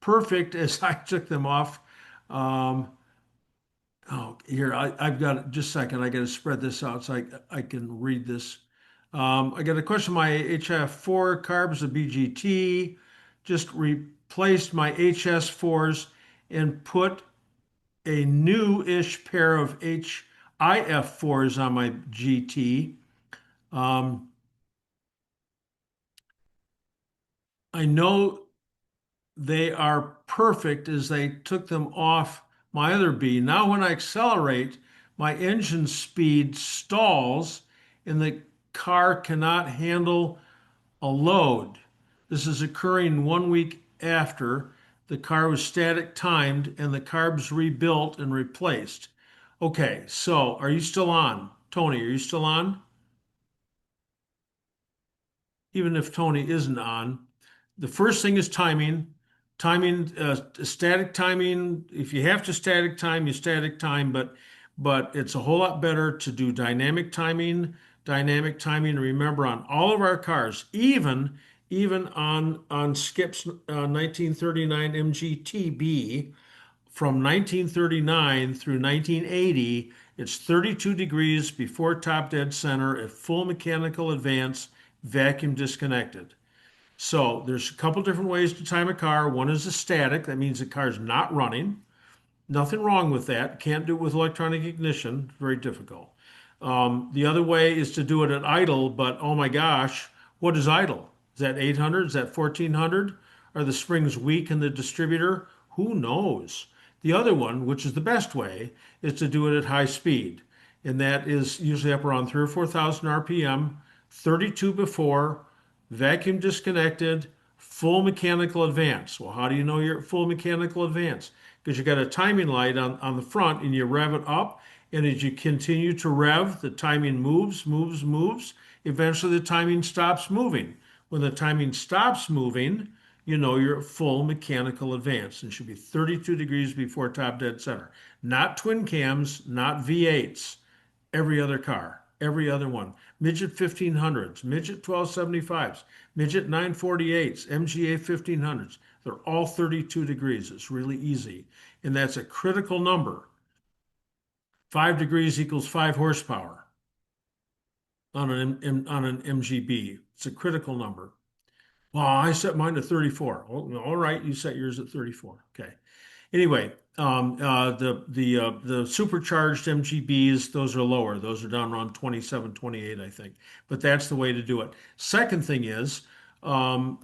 perfect as I took them off." Oh, here, I've got just a second. I got to spread this out so I can read this. I got a question. My HF4 carbs, a BGT, just replaced my HS4s and put a new-ish pair of HIF4s on my GT. I know they are perfect as they took them off my other B. Now, when I accelerate, my engine speed stalls and the car cannot handle a load. This is occurring 1 week after the car was static timed and the carbs rebuilt and replaced. Okay, so are you still on? Tony, are you still on? Even if Tony isn't on, the first thing is timing. Static timing. If you have to static time, you static time, but it's a whole lot better to do dynamic timing. Dynamic timing. Remember, on all of our cars, even on Skip's 1939 MGTB, from 1939 through 1980, it's 32 degrees before top dead center at full mechanical advance, vacuum disconnected. So there's a couple different ways to time a car. One is a static. That means the car's not running. Nothing wrong with that. Can't do it with electronic ignition. Very difficult. The other way is to do it at idle, but oh my gosh, what is idle? Is that 800? Is that 1400? Are the springs weak in the distributor? Who knows? The other one, which is the best way, is to do it at high speed. And that is usually up around 3 or 4,000 RPM, 32 before, vacuum disconnected, full mechanical advance. Well, how do you know you're at full mechanical advance? Because you got a timing light on the front and you rev it up. And as you continue to rev, the timing moves, moves, moves. Eventually, the timing stops moving. When the timing stops moving, you know you're at full mechanical advance and should be 32 degrees before top dead center. Not twin cams, not V8s. Every other car, every other one. Midget 1500s, Midget 1275s, Midget 948s, MGA 1500s. They're all 32 degrees. It's really easy. And that's a critical number. 5 degrees equals 5 horsepower on an MGB. It's a critical number. Well, I set mine to 34. Oh, all right, you set yours at 34. Okay. Anyway, the supercharged MGBs, those are lower. Those are down around 27, 28, I think. But that's the way to do it. Second thing is um,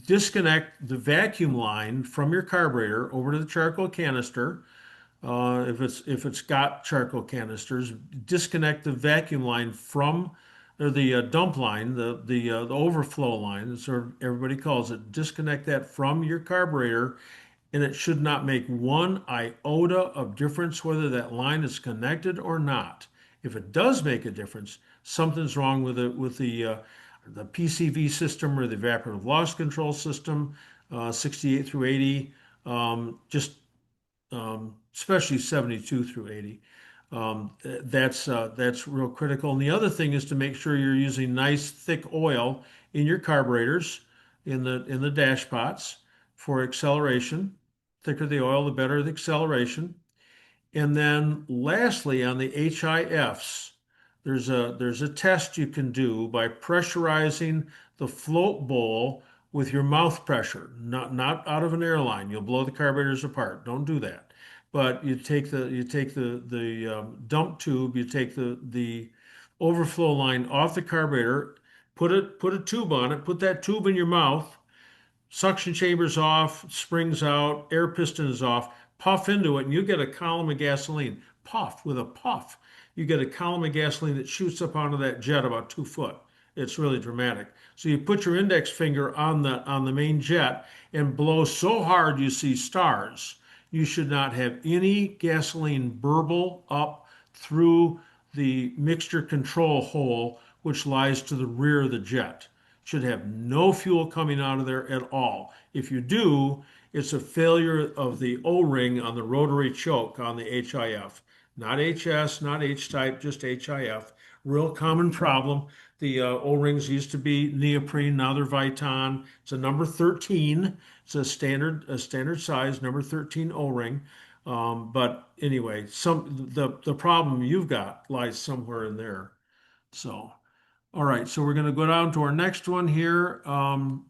disconnect the vacuum line from your carburetor over to the charcoal canister. If it's got charcoal canisters, disconnect the vacuum line from or the dump line, the overflow line, that's what everybody calls it. Disconnect that from your carburetor, and it should not make one iota of difference whether that line is connected or not. If it does make a difference, something's wrong with the PCV system or the evaporative loss control system, 68 through 80. Just especially 72 through 80. That's real critical. And the other thing is to make sure you're using nice thick oil in your carburetors, in the dash pots for acceleration. Thicker the oil, the better the acceleration. And then lastly, on the HIFs, there's a test you can do by pressurizing the float bowl with your mouth pressure, not out of an airline. You'll blow the carburetors apart. Don't do that. But you take the dump tube, you take the overflow line off the carburetor, put a tube on it, put that tube in your mouth, suction chambers off, springs out, air piston is off, puff into it, and you get a column of gasoline. Puff with a puff. You get a column of gasoline that shoots up onto that jet about 2 foot. It's really dramatic. So you put your index finger on the main jet and blow so hard you see stars. You should not have any gasoline burble up through the mixture control hole, which lies to the rear of the jet. Should have no fuel coming out of there at all. If you do, it's a failure of the O-ring on the rotary choke on the HIF. Not HS, not H-type, just HIF. Real common problem. The O-rings used to be neoprene, now they're Viton. It's a number 13. It's a standard size, number 13 O-ring. But anyway, the problem you've got lies somewhere in there. So, all right, so we're going to go down to our next one here.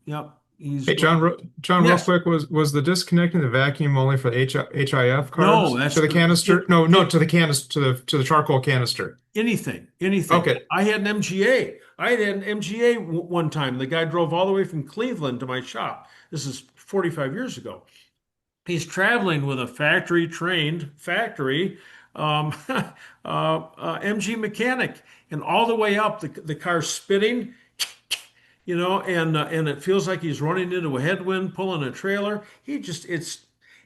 Yep. Hey, John, real Yes. quick, was the disconnecting the vacuum only for the HIF carbs? No, that's to the canister. No, to the canister, to the charcoal canister. Anything. Okay. I had an MGA. I had an MGA one time. The guy drove all the way from Cleveland to my shop. This is 45 years ago. He's traveling with a factory-trained MG mechanic, and all the way up, the car's spitting, and it feels like he's running into a headwind, pulling a trailer.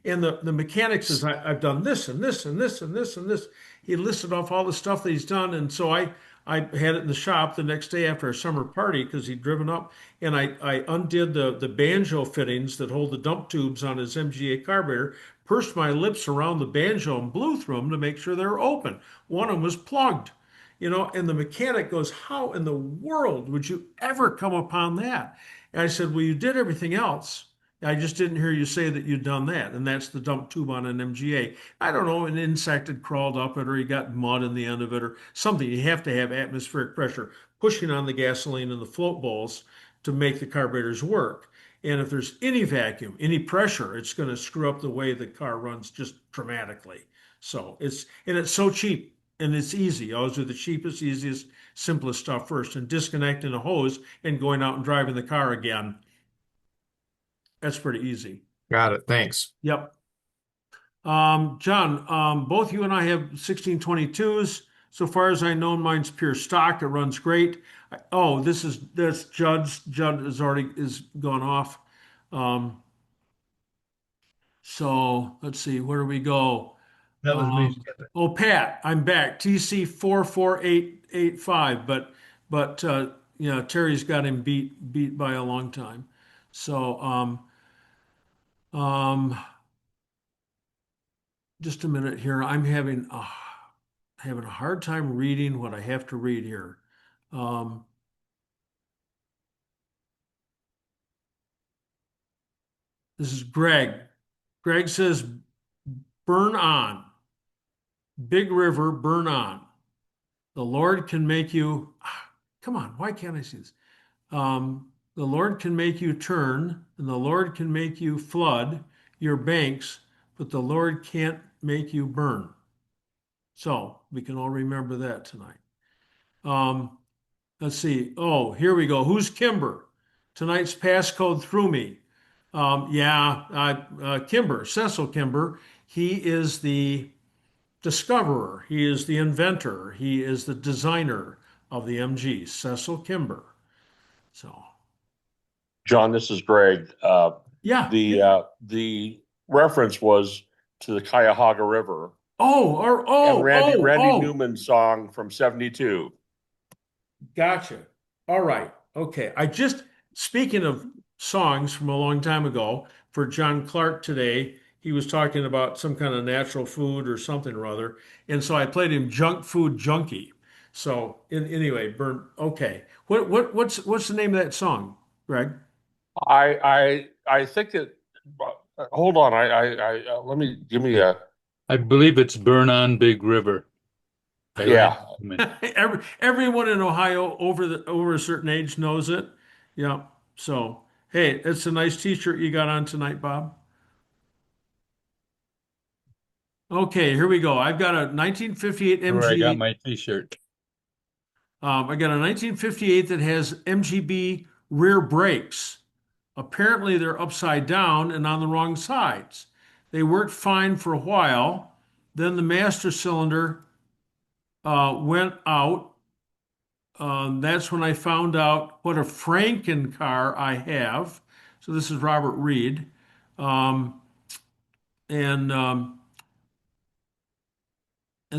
And the mechanic says, I've done this and this and this and this and this. He listed off all the stuff that he's done, and so I had it in the shop the next day after a summer party because he'd driven up, and I undid the banjo fittings that hold the dump tubes on his MGA carburetor, pursed my lips around the banjo and blew through them to make sure they were open. One of them was plugged. And the mechanic goes, how in the world would you ever come upon that? And I said, well, you did everything else. I just didn't hear you say that you'd done that. And that's the dump tube on an MGA. I don't know, an insect had crawled up it, or you got mud in the end of it, or something. You have to have atmospheric pressure pushing on the gasoline and the float bowls to make the carburetors work. And if there's any vacuum, any pressure, it's going to screw up the way the car runs just dramatically. So it's so cheap. and it's easy. I always do the cheapest, easiest, simplest stuff first, and disconnecting the hose and going out and driving the car again. That's pretty easy. Got it. Thanks. Yep. John, both you and I have 1622s. So far as I know, mine's pure stock. It runs great. Oh, that's Judd's. Judd is gone off. So let's see, where do we go? That was me. Oh, Pat, I'm back. TC 44885, but Terry's got him beat by a long time. So um, just a minute here. I'm having a hard time reading what I have to read here. Um, this is Greg. Greg says, burn on. Big River, burn on. The Lord can make you, come on, why can't I see this? The Lord can make you turn, and the Lord can make you flood your banks, but the Lord can't make you burn. So we can all remember that tonight. Let's see. Oh, here we go. Who's Kimber? Tonight's passcode threw me. Kimber, Cecil Kimber. He is the discoverer. He is the inventor. He is the designer of the MG, Cecil Kimber. So, John, this is Greg. yeah. The reference was to the Cuyahoga River. And Randy Newman's song from '72. Gotcha. All right. Okay. Speaking of songs from a long time ago, for John Clark today, he was talking about some kind of natural food or something or other. And so I played him Junk Food Junkie. So anyway, okay. What's the name of that song, Greg? I think it. Hold on. Give me a. I believe it's Burn On Big River. Yeah. Everyone in Ohio over a certain age knows it. Yeah. So, hey, it's a nice t-shirt you got on tonight, Bob. Okay, here we go. I've got a 1958 MG. Where I got my t-shirt. I got a 1958 that has MGB rear brakes. Apparently, they're upside down and on the wrong sides. They worked fine for a while. Then the master cylinder went out. That's when I found out what a Franken car I have. So this is Robert Reed. That's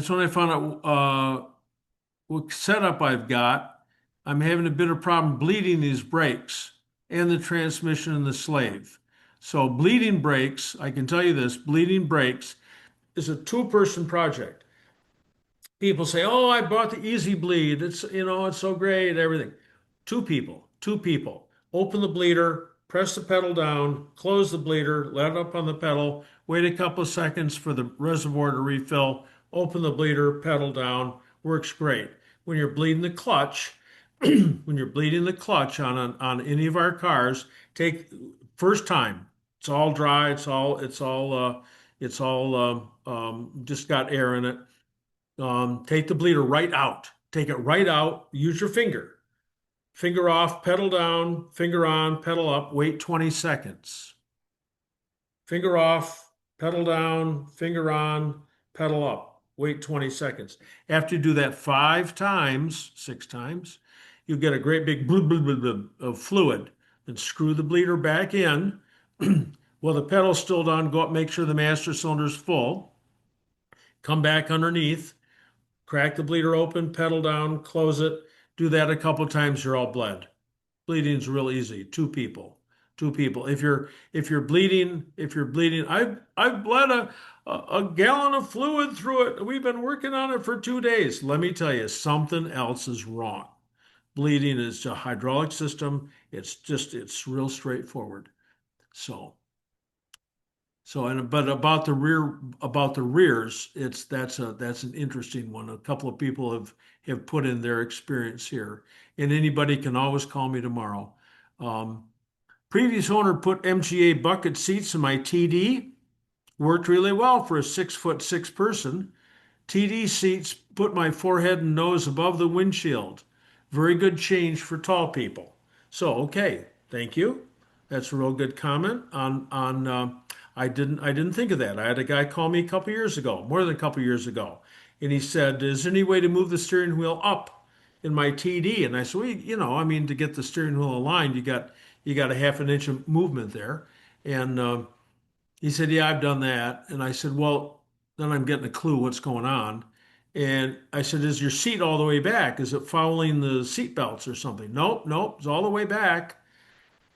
when I found out what setup I've got. I'm having a bit of problem bleeding these brakes and the transmission and the slave. So bleeding brakes, I can tell you this, bleeding brakes is a two-person project. People say, "Oh, I bought the Easy Bleed. It's so great, everything." Two people. Open the bleeder, press the pedal down, close the bleeder, let it up on the pedal, wait a couple of seconds for the reservoir to refill, open the bleeder, pedal down, works great. When you're bleeding the clutch, on any of our cars, take first time. It's all dry. It's all just got air in it. Take the bleeder right out. Take it right out. Use your finger. Finger off, pedal down, finger on, pedal up, wait 20 seconds. Finger off, pedal down, finger on, pedal up, wait 20 seconds. After you do that 5 times, 6 times, you get a great big blub, blub, blub, blub of fluid. Then screw the bleeder back in. While the pedal's still down, go up, make sure the master cylinder's full. Come back underneath, crack the bleeder open, pedal down, close it. Do that a couple times, you're all bled. Bleeding's real easy. Two people. If you're bleeding, I've bled a gallon of fluid through it. We've been working on it for 2 days. Let me tell you, something else is wrong. Bleeding is a hydraulic system. It's real straightforward. But about the rears, that's an interesting one. A couple of people have put in their experience here, and anybody can always call me tomorrow. Previous owner put MGA bucket seats in my TD. Worked really well for a 6'6" person. TD seats put my forehead and nose above the windshield. Very good change for tall people. So, okay, thank you. That's a real good comment on. I didn't think of that. I had a guy call me a couple years ago, more than a couple years ago, and he said, "Is there any way to move the steering wheel up in my TD?" And I said, "Well, I mean, to get the steering wheel aligned, you got a half an inch of movement there." And he said, "Yeah, I've done that." And I said, "Well, then I'm getting a clue what's going on." And I said, "Is your seat all the way back? Is it fouling the seat belts or something?" "Nope, nope, it's all the way back.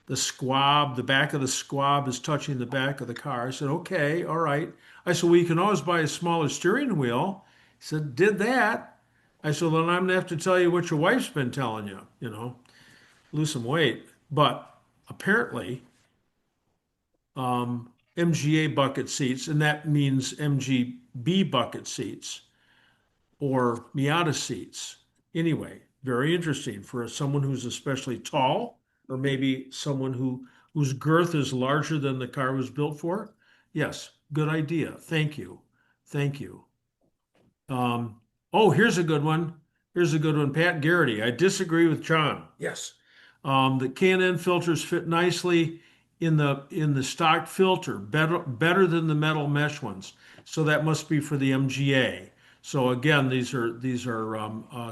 The squab, the back of the squab is touching the back of the car." I said, "Okay, all right." I said, "Well, you can always buy a smaller steering wheel." He said, "Did that." I said, "Well, then I'm gonna have to tell you what your wife's been telling you, lose some weight." But apparently, MGA bucket seats, and that means MGB bucket seats or Miata seats. Anyway, very interesting for someone who's especially tall, or maybe someone whose girth is larger than the car was built for. Yes, good idea. Thank you. Thank you. Oh, here's a good one. Here's a good one. Pat Garrity. I disagree with John. Yes. The K&N filters fit nicely in the stock filter, better than the metal mesh ones. So that must be for the MGA. So again, these are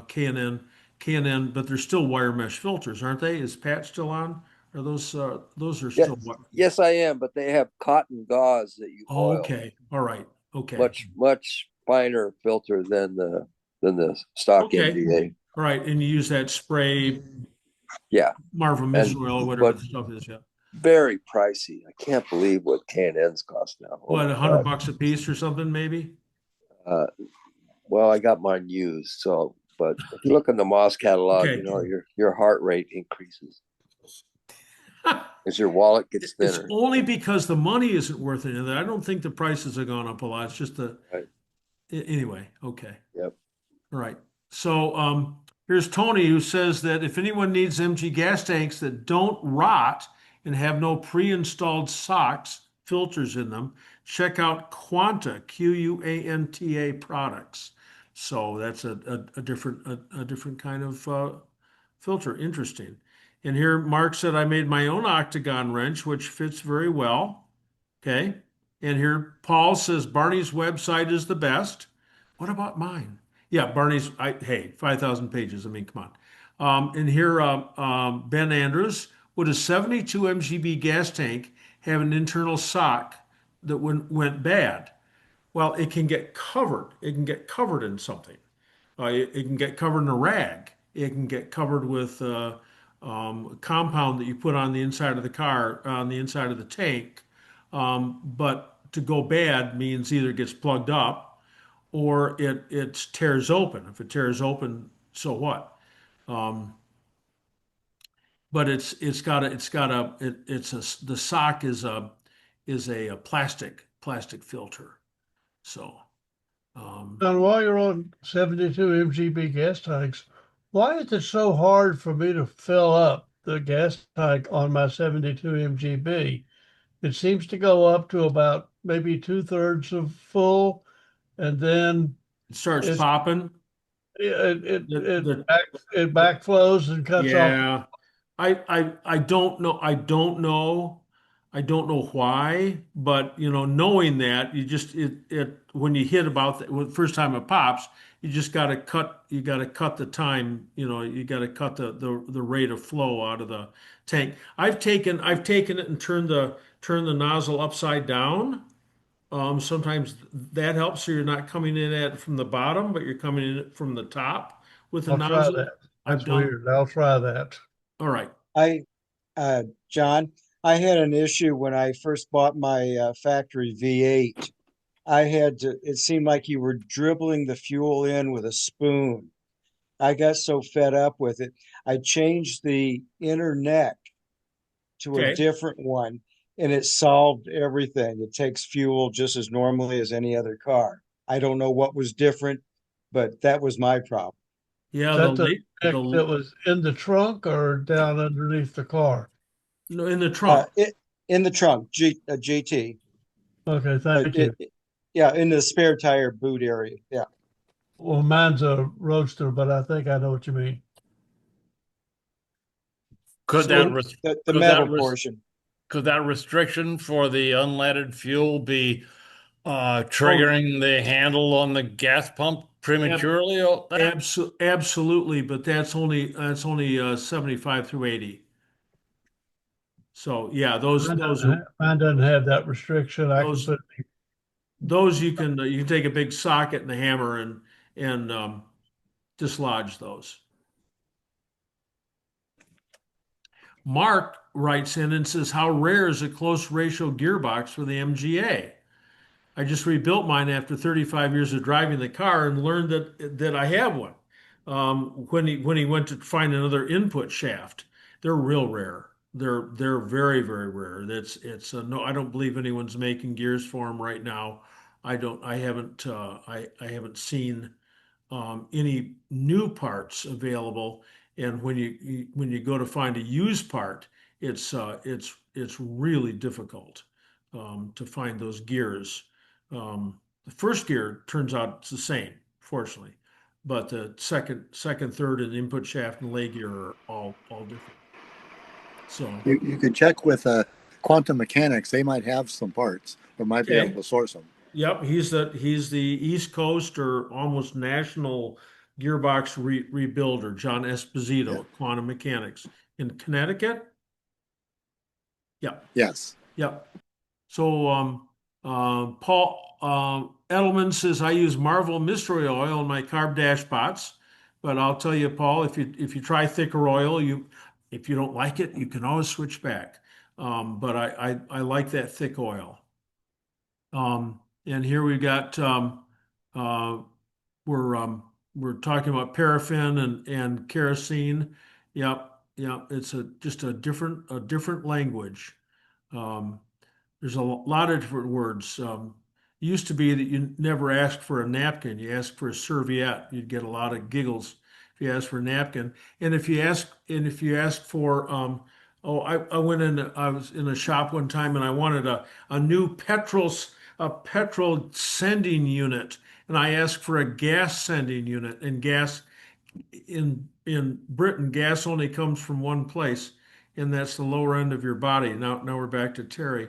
K&N, but they're still wire mesh filters, aren't they? Is Pat still on? Are those are Yes, still yes, I am, but they have cotton gauze that you Oh, oil. okay. All right. Okay. Much finer filter than the stock Okay. MGA. All right. And you use that spray, Yeah, Marva Mist oil, or whatever but the stuff is. Yeah. very pricey. I can't believe what K&Ns cost now. Oh What, my $100 God. a piece or something, maybe? Well, I got mine used, so but if you look in the Moss catalog, Okay. your heart rate increases as your wallet gets It's thinner. only because the money isn't worth it. I don't think the prices have gone up a lot. It's just Right. anyway. Okay. Yep. All right. So here's Tony, who says that if anyone needs MG gas tanks that don't rot and have no pre-installed SOx filters in them, check out Quanta, Quanta products. So that's a different kind of filter. Interesting. And here Mark said, "I made my own octagon wrench, which fits very well." Okay. And here Paul says, "Barney's website is the best." What about mine? Yeah, Barney's, hey, 5,000 pages. I mean, come on. And here, Ben Andrews, would a 72 MGB gas tank have an internal sock that went bad? Well, it can get covered. It can get covered in something. It can get covered in a rag. It can get covered with compound that you put on the inside of the car, on the inside of the tank. But to go bad means either it gets plugged up or it tears open. If it tears open, so what? Um, but the sock is a plastic filter. So And while you're on 72 MGB gas tanks, why is it so hard for me to fill up the gas tank on my 72 MGB? It seems to go up to about maybe 2/3 of full, and then it starts it's, popping. it backflows and cuts off. Yeah, I don't know. I don't know why, but knowing that it when you hit about the first time it pops, you just got to cut the time, you got to cut the rate of flow out of the tank. I've taken it and turned the nozzle upside down. Sometimes that helps, so you're not coming in at it from the bottom, but you're coming in from the top with the I'll try nozzle. that. I've That's done. weird. I'll try that. All right. John, I had an issue when I first bought my factory V8. It seemed like you were dribbling the fuel in with a spoon. I got so fed up with it. I changed the inner neck to a Okay. different one, and it solved everything. It takes fuel just as normally as any other car. I don't know what was different, but that was my problem. Yeah, Is that the neck that was in the trunk or down underneath the car? no, in the trunk. In the trunk, GT. Okay, thank you. Yeah, in the spare tire boot area. Yeah. Well, mine's a roadster, but I think I know what you mean. Could So that the could metal portion. could that restriction for the unleaded fuel be triggering the handle on the gas pump prematurely? Absolutely, but that's only 75 through 80. So yeah, Mine doesn't have that restriction. I can those put those you can take a big socket and a hammer and dislodge those. Mark writes in and says, "How rare is a close ratio gearbox for the MGA? I just rebuilt mine after 35 years of driving the car and learned that I have one." When he went to find another input shaft, they're real rare. They're very very rare. It's no. I don't believe anyone's making gears for them right now. I haven't seen any new parts available. And when you go to find a used part, it's really difficult to find those gears. The first gear turns out it's the same, fortunately, but the second, third, and input shaft and lay gear are all different. So You could check with quantum mechanics; they might have some parts, or might be okay. able to source them. Yep, he's the East Coast or almost national gearbox rebuilder, John Esposito, Yeah. Quantum Mechanics in Connecticut. Yep, Yes. yep. So Paul Edelman says I use Marvel mystery oil in my carb dash pots, but I'll tell you, Paul, if you try thicker oil, if you don't like it, you can always switch back. But I like that thick oil. And here we got uh, we're we're talking about paraffin and kerosene. Yep, yep. It's just a different language. Um, there's a lot of different words. It used to be that you never asked for a napkin, you asked for a serviette. You'd get a lot of giggles if you asked for a napkin. And if you ask for oh, I was in a shop one time and I wanted a new petrol sending unit. And I asked for a gas sending unit. And gas in Britain, gas only comes from one place, and that's the lower end of your body. Now we're back to Terry,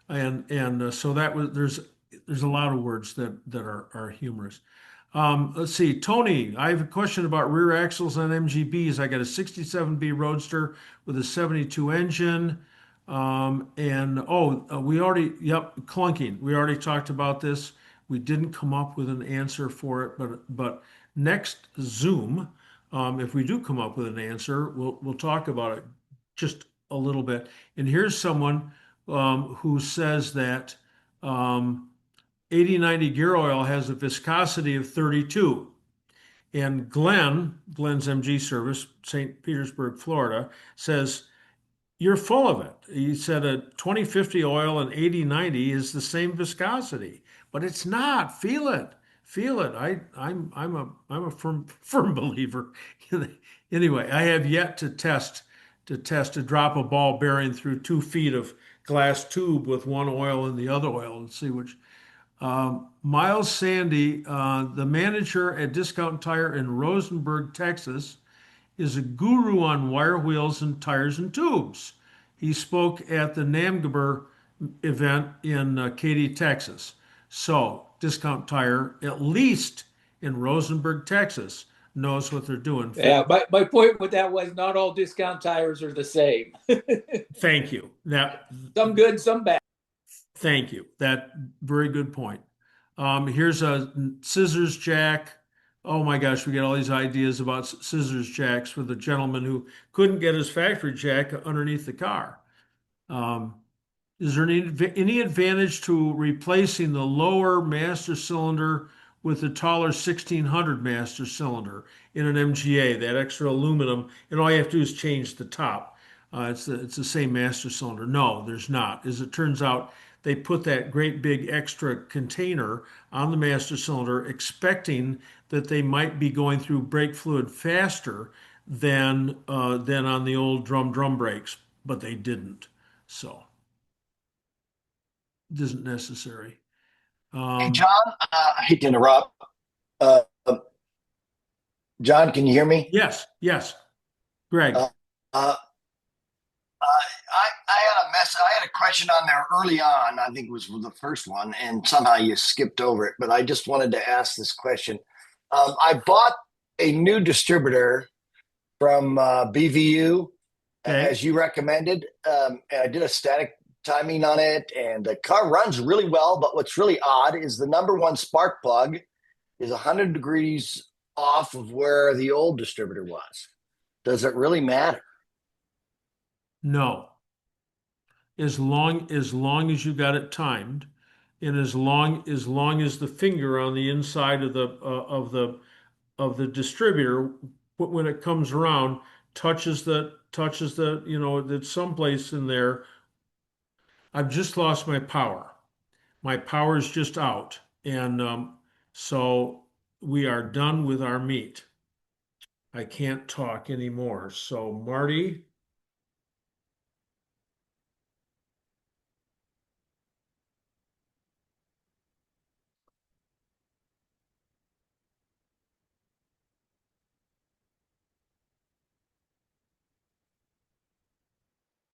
and so that was there's a lot of words that are humorous. Let's see, Tony, I have a question about rear axles on MGBs. I got a 67B Roadster with a 72 engine. Yep, clunking. We already talked about this. We didn't come up with an answer for it, but next Zoom, if we do come up with an answer, we'll talk about it just a little bit. And here's someone who says that 80/90 gear oil has a viscosity of 32. And Glenn's MG service, St. Petersburg, Florida, says you're full of it. He said a 2050 oil and 80/90 is the same viscosity, but it's not. Feel it. Feel it. I'm a firm believer. Anyway, I have yet to drop a ball bearing through 2 feet of glass tube with one oil and the other oil and see which. Miles Sandy, the manager at Discount Tire in Rosenberg, Texas, is a guru on wire wheels and tires and tubes. He spoke at the Namgabur event in Katy, Texas. So, Discount Tire, at least in Rosenberg, Texas, knows what they're doing. Yeah, my point with that was not all discount tires are the same. Thank you. Some good, some bad. Thank you. That very good point. Here's a scissors jack. Oh my gosh, we get all these ideas about scissors jacks for the gentleman who couldn't get his factory jack underneath the car. Um, is there any advantage to replacing the lower master cylinder with the taller 1600 master cylinder in an MGA, that extra aluminum, and all you have to do is change the top? It's the same master cylinder. No, there's not. As it turns out, they put that great big extra container on the master cylinder, expecting that they might be going through brake fluid faster than on the old drum brakes, but they didn't. So it isn't necessary. Hey, John, I hate to interrupt. Uh, John, can you hear me? Yes, yes. Greg. I had a mess. I had a question on there early on. I think it was the first one, and somehow you skipped over it. But I just wanted to ask this question. I bought a new distributor from BVU, Okay. as you recommended. And I did a static timing on it, and the car runs really well. But what's really odd is the number one spark plug is 100 degrees off of where the old distributor was. Does it really matter? No. As long as you got it timed, and as long as the finger on the inside of the distributor when it comes around touches the that's someplace in there. I've just lost my power. My power is just out, and so we are done with our meat. I can't talk anymore. So Marty,